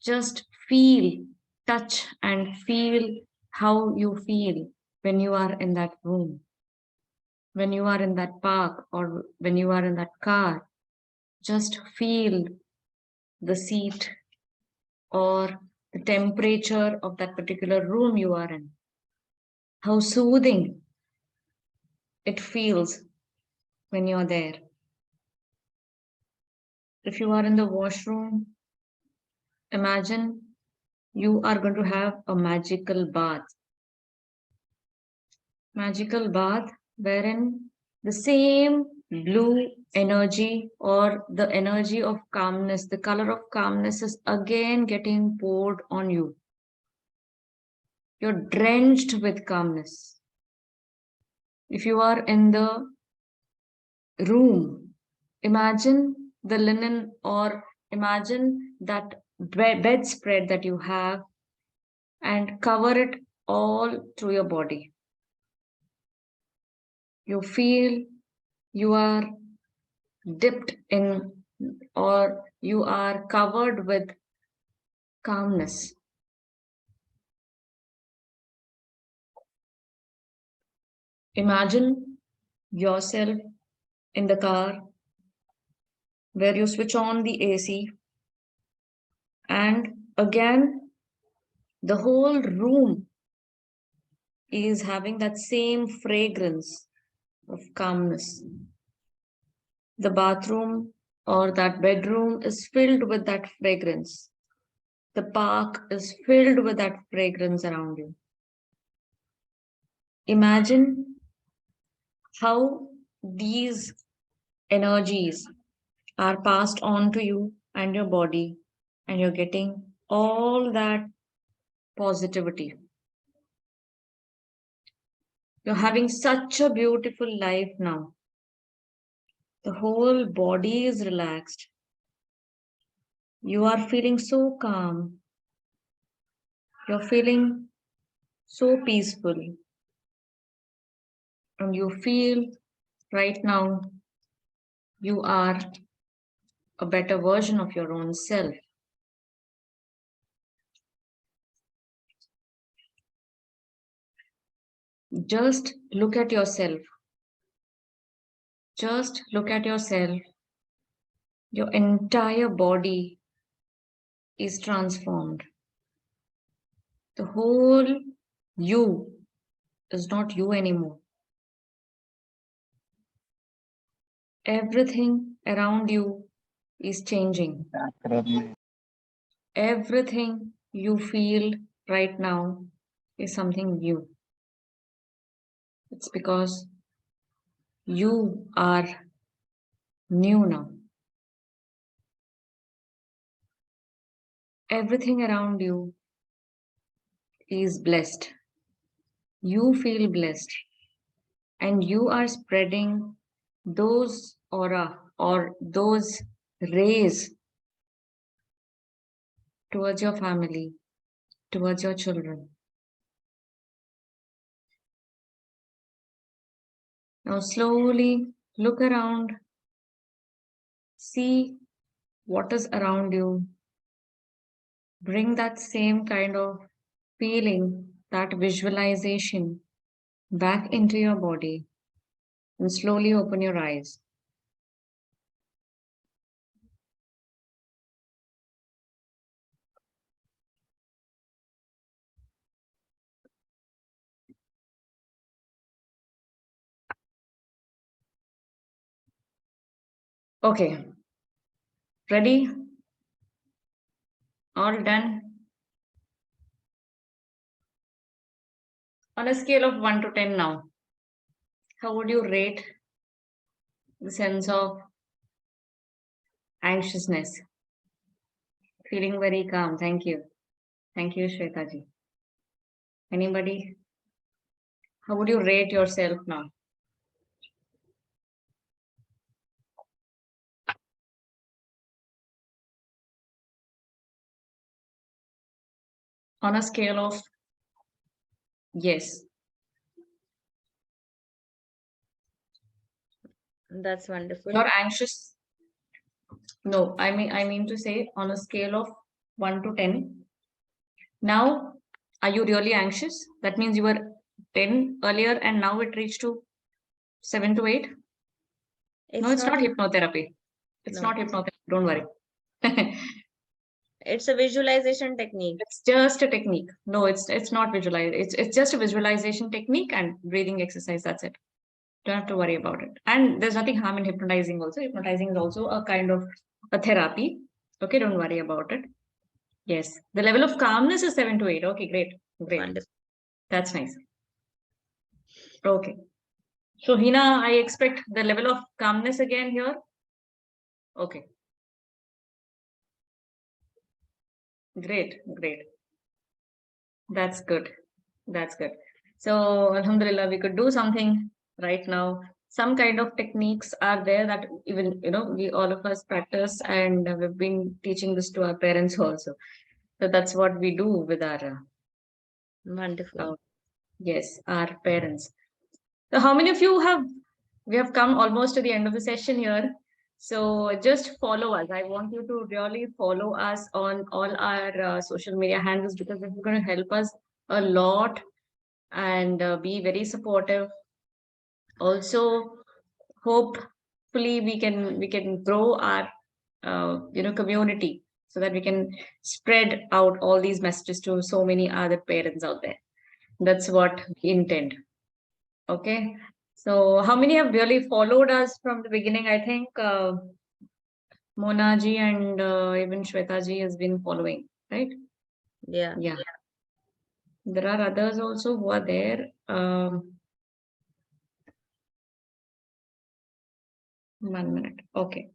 Just feel, touch and feel how you feel when you are in that room, when you are in that park or when you are in that car. Just feel the seat or the temperature of that particular room you are in. How soothing it feels when you're there. If you are in the washroom, imagine you are going to have a magical bath. Magical bath wherein the same blue energy or the energy of calmness, the color of calmness is again getting poured on you. You're drenched with calmness. If you are in the room, imagine the linen or imagine that bedspread that you have and cover it all through your body. You feel you are dipped in or you are covered with calmness. Imagine yourself in the car where you switch on the AC and again the whole room is having that same fragrance of calmness. The bathroom or that bedroom is filled with that fragrance. The park is filled with that fragrance around you. Imagine how these energies are passed on to you and your body, and you're getting all that positivity. You're having such a beautiful life now. The whole body is relaxed. You are feeling so calm. You're feeling so peaceful. And you feel right now you are a better version of your own self. Just look at yourself. Just look at yourself. Your entire body is transformed. The whole you is not you anymore. Everything around you is changing. Everything you feel right now is something new. It's because you are new now. Everything around you is blessed. You feel blessed. And you are spreading those aura or those rays towards your family, towards your children. Now slowly look around, see what is around you. Bring that same kind of feeling, that visualization back into your body and slowly open your eyes. Okay, ready? All done? On a scale of 1 to 10 now, how would you rate the sense of anxiousness? Feeling very calm. Thank you. Thank you, Shwetaji. Anybody? How would you rate yourself now? On a scale of yes. That's wonderful. You're anxious? No, I mean to say on a scale of 1 to 10. Now, are you really anxious? That means you were 10 earlier and now it reached to 7 to 8. No, it's not hypnotherapy. It's No. not hypnotherapy. Don't worry. It's a visualization technique. It's just a technique. No, it's not visualize. It's just a visualization technique and breathing exercise. That's it. Don't have to worry about it. And there's nothing harm in hypnotizing also. Hypnotizing is also a kind of a therapy. Okay, don't worry about it. Yes. The level of calmness is 7 to 8. Okay, great. Great. Wonderful. That's nice. Okay. So Hina, I expect the level of calmness again here. Okay. Great, great. That's good. That's good. So Alhamdulillah, we could do something right now. Some kind of techniques are there that even, we all of us practice, and we've been teaching this to our parents also. So that's what we do with our, Wonderful. yes, our parents. So how many of you we have come almost to the end of the session here. So just follow us. I want you to really follow us on all our social media handles, because this is going to help us a lot and be very supportive. Also, hopefully we can grow our community, so that we can spread out all these messages to so many other parents out there. That's what we intend. Okay. So how many have really followed us from the beginning? I think Mona ji and even Shweta ji has been following, right? Yeah. Yeah. There are others also who are there. 1 minute. Okay.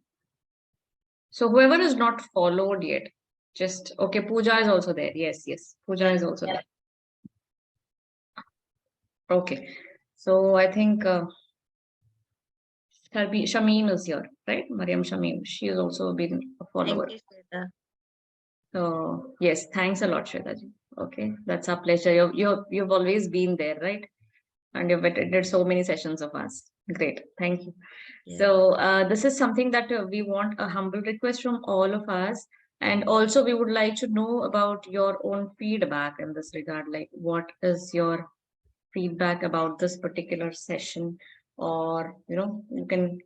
So whoever is not followed yet, just okay. Pooja is also there. Yes, yes. Pooja is also there. Okay. So I think Shamim is here, right? Mariam Shamim. She has also been a follower. Thank you, Shweta. So yes, thanks a lot, Shweta ji. Okay, that's our pleasure. You've always been there, right? And you've attended so many sessions of us. Great, thank you. Yeah. So this is something that we want a humble request from all of us. And also we would like to know about your own feedback in this regard. Like, what is your feedback about this particular session? Or, you can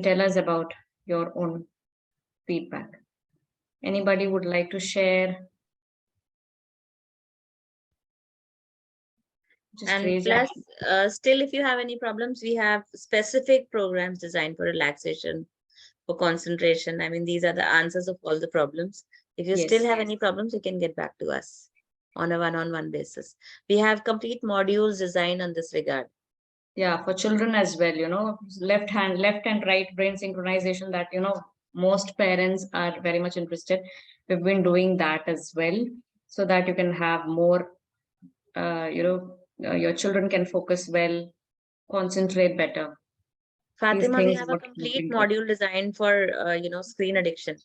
tell us about your own feedback. Anybody would like to share? Just And raise your plus, still, if you have any problems, we have specific programs designed for relaxation, for concentration. I mean, these are the answers of all the problems. If you still Yes. have any problems, you can get back to us on a one-on-one basis. We have complete modules designed on this regard. Yeah, for children as well, left and right brain synchronization, that, most parents are very much interested. We've been doing that as well, so that you can have more, your children can focus well, concentrate better. These Fatima, we things have a what we've complete been doing. module designed for, screen addiction.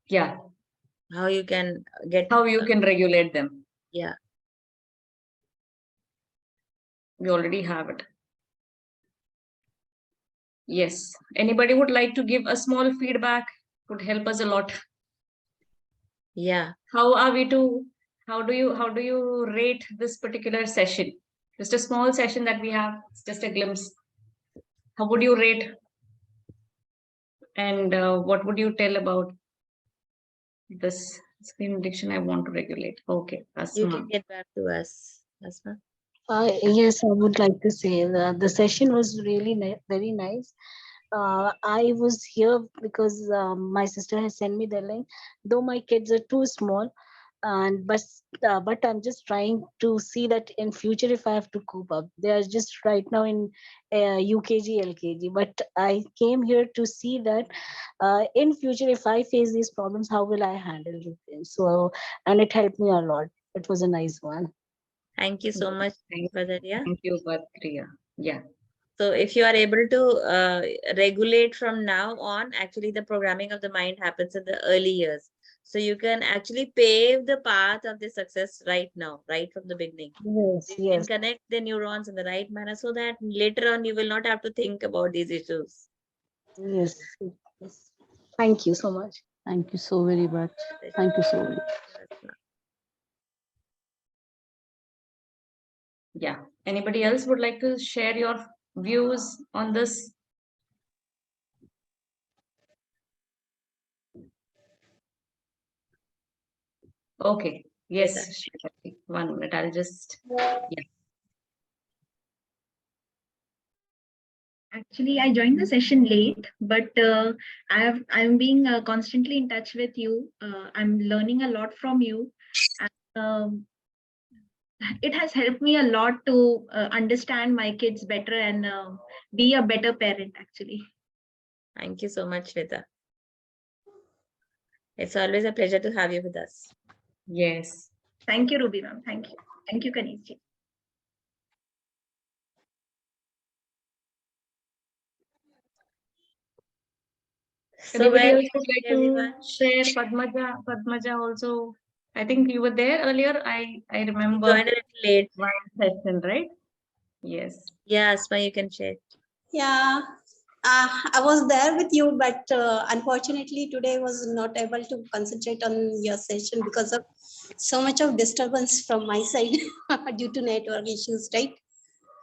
Yeah, How you can get, how you can regulate them. yeah. We already have it. Yes. Anybody would like to give a small feedback? Would help us a lot. Yeah. How do you rate this particular session? Just a small session that we have, it's just a glimpse. How would you rate? And what would you tell about this screen addiction I want to regulate? Okay, You Asma. can get back to us, Asma. Yes, I would like to say the session was really very nice. I was here because my sister has sent me the link. Though my kids are too small, and but I'm just trying to see that in future if I have to cope up. They are just right now in UKG, LKG. But I came here to see that in future if I face these problems, how will I handle it? So, and it helped me a lot. It was a nice one. Thank you so much, Badaria. Thank you, Badriya. Yeah. So if you are able to regulate from now on, actually the programming of the mind happens in the early years. So you can actually pave the path of the success right now, right from the beginning. Yes, So you yes. can connect the neurons in the right manner so that later on you will not have to think about these issues. Yes, yes. Thank you so much. Thank you so very much. Thank you so much. Yeah. Anybody else would like to share your views on this? Okay. Yes. Shweta. 1 minute. I'll just. Yeah. Actually, I joined the session late, but I'm being constantly in touch with you. I'm learning a lot from you, and it has helped me a lot to understand my kids better and be a better parent. Actually, Thank you so much, Shweta. It's always a pleasure to have you with us. Yes. thank you, Ruby ma'am. Thank you, Kanishji. So Anybody well, else would like everyone. to share? Padmaja also. I think you were there earlier. I You remember joined a little late. one session, right? Yes. Yeah, Asma, you can share. Yeah, I was there with you, but unfortunately today was not able to concentrate on your session because of so much of disturbance from my side due to network issues, right?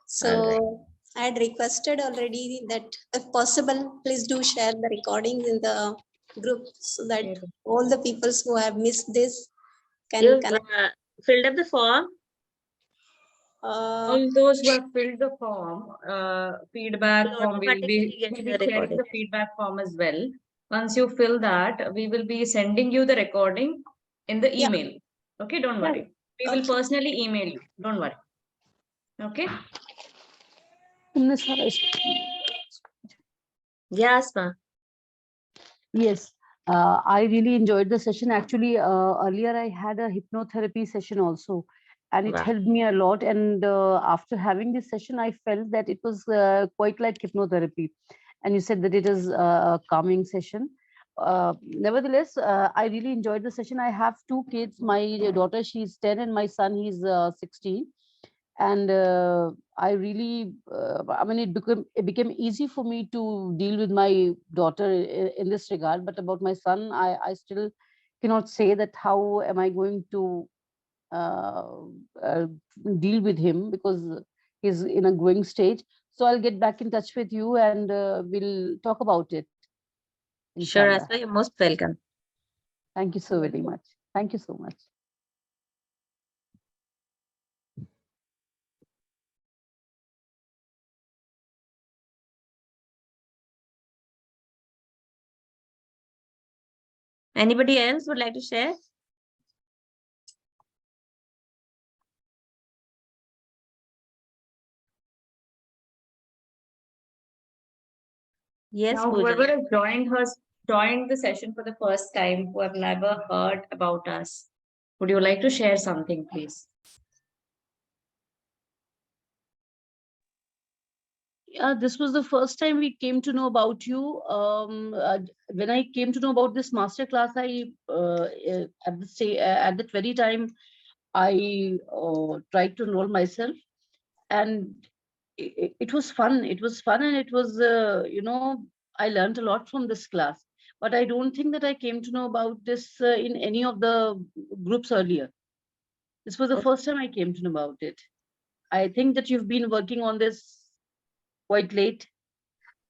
So All I had requested already that if possible, please do share the recordings in the group so that all the people who have missed this can You connect. filled up the form. Uh, All those who have filled the form, feedback Will form, automatically get we'll the be sharing recording. the feedback form as well. Once you fill that, we will be sending you the recording in the Yeah. email. Okay, don't Yeah. worry. We will Okay. personally email you. Don't worry. Okay. Yes, ma. Yes, I really enjoyed the session. Actually, earlier I had a hypnotherapy session also, and it Wow. helped me a lot. And after having this session, I felt that it was quite like hypnotherapy. And you said that it is a calming session. Nevertheless, I really enjoyed the session. I have two kids. My daughter, she's 10, and my son, he's 16. And I really, I mean, it became easy for me to deal with my daughter in this regard. But about my son, I still cannot say that how am I going to uh, uh, deal with him, because he's in a growing stage. So I'll get back in touch with you, and we'll talk about it. Sure, Inshallah. Asma, you're most welcome. Thank you so very much. Thank you so much. Anybody else would like to share? Yes, Now, Pooja. whoever has joined the session for the first time, who have never heard about us, would you like to share something, please? Yeah, this was the first time we came to know about you. When I came to know about this master class, at that very time, I tried to enroll myself, and it was fun. It was fun, and it was, I learned a lot from this class. But I don't think that I came to know about this in any of the groups earlier. This was the first time I came to know about it. I think that you've been working on this quite late.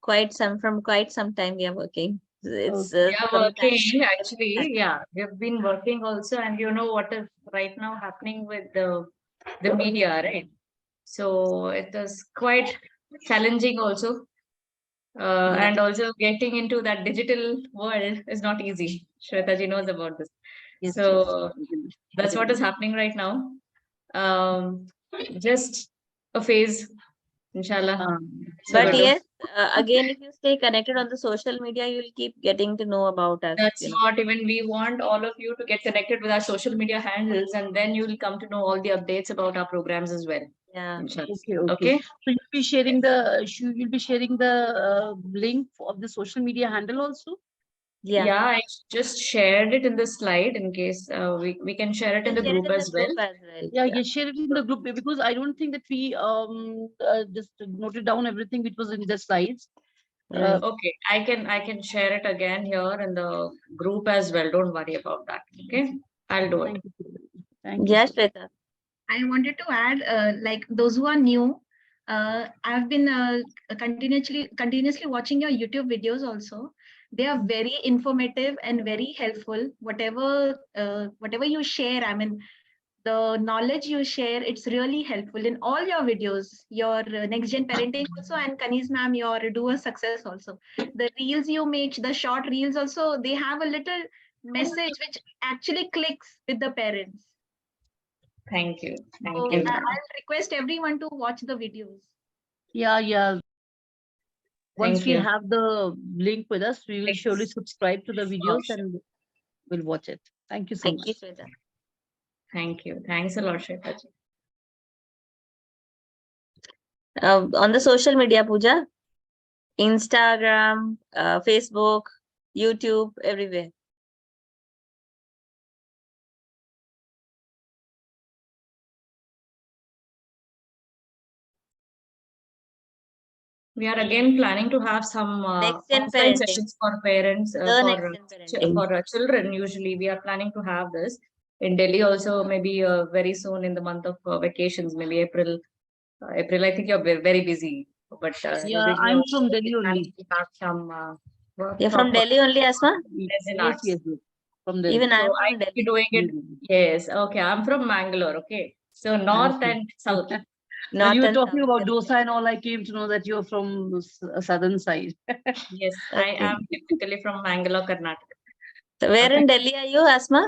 From quite some time we are working. It's Okay. We are from the time. working actually, yeah. We've been working also, and you know what is right now happening with the media, right? So it is quite challenging also. Yeah. And also getting into that digital world is not easy. Shwetaji knows about this. Yes, yes. So that's what is happening right now. Just a phase, inshallah. So But good. yes, again, if you stay connected on the social media, you'll keep getting to know about us. That's You know. what even we want all of you to get connected with our social media handles, and then you will come to know all the updates about our programs as well. Yeah. Inshallah. Okay, okay. Okay. So you'll be sharing the link of the social media handle also. Yeah. Yeah, I just shared it in the slide in case we can share it in the Share it group in the as well. group as well. Yeah, yeah, share it in the group, because I don't think that we just noted down everything which was in the slides. Right. Okay, I can share it again here in the group as well. Don't worry about that. Okay, I'll do it. Thank you. Thank you. Yeah, So much. Shweta. I wanted to add, like those who are new, I've been continuously watching your YouTube videos also. They are very informative and very helpful. Whatever you share, I mean, the knowledge you share, it's really helpful in all your videos. Your next gen parenting also, and Kanis ma'am, your do a success also. The reels you make, the short reels also, they have a little message which actually clicks with the parents. Thank you. Thank So you. I'll request everyone to watch the videos. Yeah, yeah. Once Thank we you. have the link with us, we will surely Thanks. subscribe to the videos Sure. and we'll watch it. Thank you so Thank much. you, Shweta. Thank you. Thanks a lot, Shwetaji. On the social media, Pooja, Instagram, Facebook, YouTube, everywhere. We are again planning to have some NextGen offline parenting. sessions for parents, The NextGen parenting. for children. Usually, we are planning to have this in Delhi also. Maybe very soon in the month of vacations, maybe April. April, I think you're very busy. But Yeah, usually I'm also from we Delhi plan only. to have some You're from workshop Delhi only, Asma? in Yes, arts. yes, yes. From Delhi. Even So I'm I from will be Delhi. doing it. Yes. Okay. I'm from Mangalore. Okay. So north Okay. and south. When North you were and talking south. about dosa and all, I came to know that you're from southern side. Yes, I Okay. am typically from Mangalore, Karnataka. So where in Delhi are you, Asma?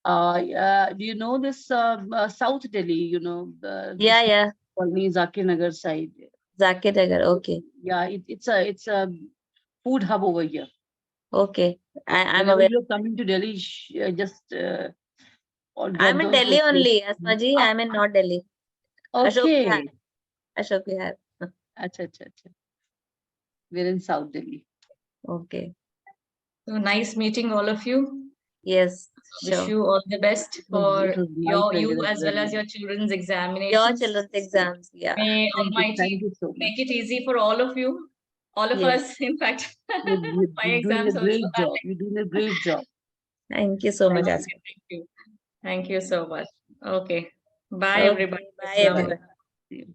Do you know this South Delhi? You know, Yeah, this yeah. colony Zakir Nagar side. Zakir Nagar. Okay. Yeah, it's a food hub over here. Okay. I'm Whenever aware. you're coming to Delhi, just drop I'm in those Delhi locations. only, Asma ji. Ah, I'm in North Delhi. Ashok Vihar. okay. Ashok Vihar. Acha, acha, acha. We're in South Delhi. Okay. So nice meeting all of you. Yes, Wish sure. you all the best for It was my pleasure you as as well as well. your children's Your examinations. children's exams. Yeah. May Thank Almighty you so much. make it easy for all of you, all of Yes. us. In fact, You're my doing a exams also great are job. You're doing a great job. Thank you so much, like. Asma. Thank you. Thank you so much. Okay. Bye, Okay. everybody. Bye, Assalam everyone. alaikum.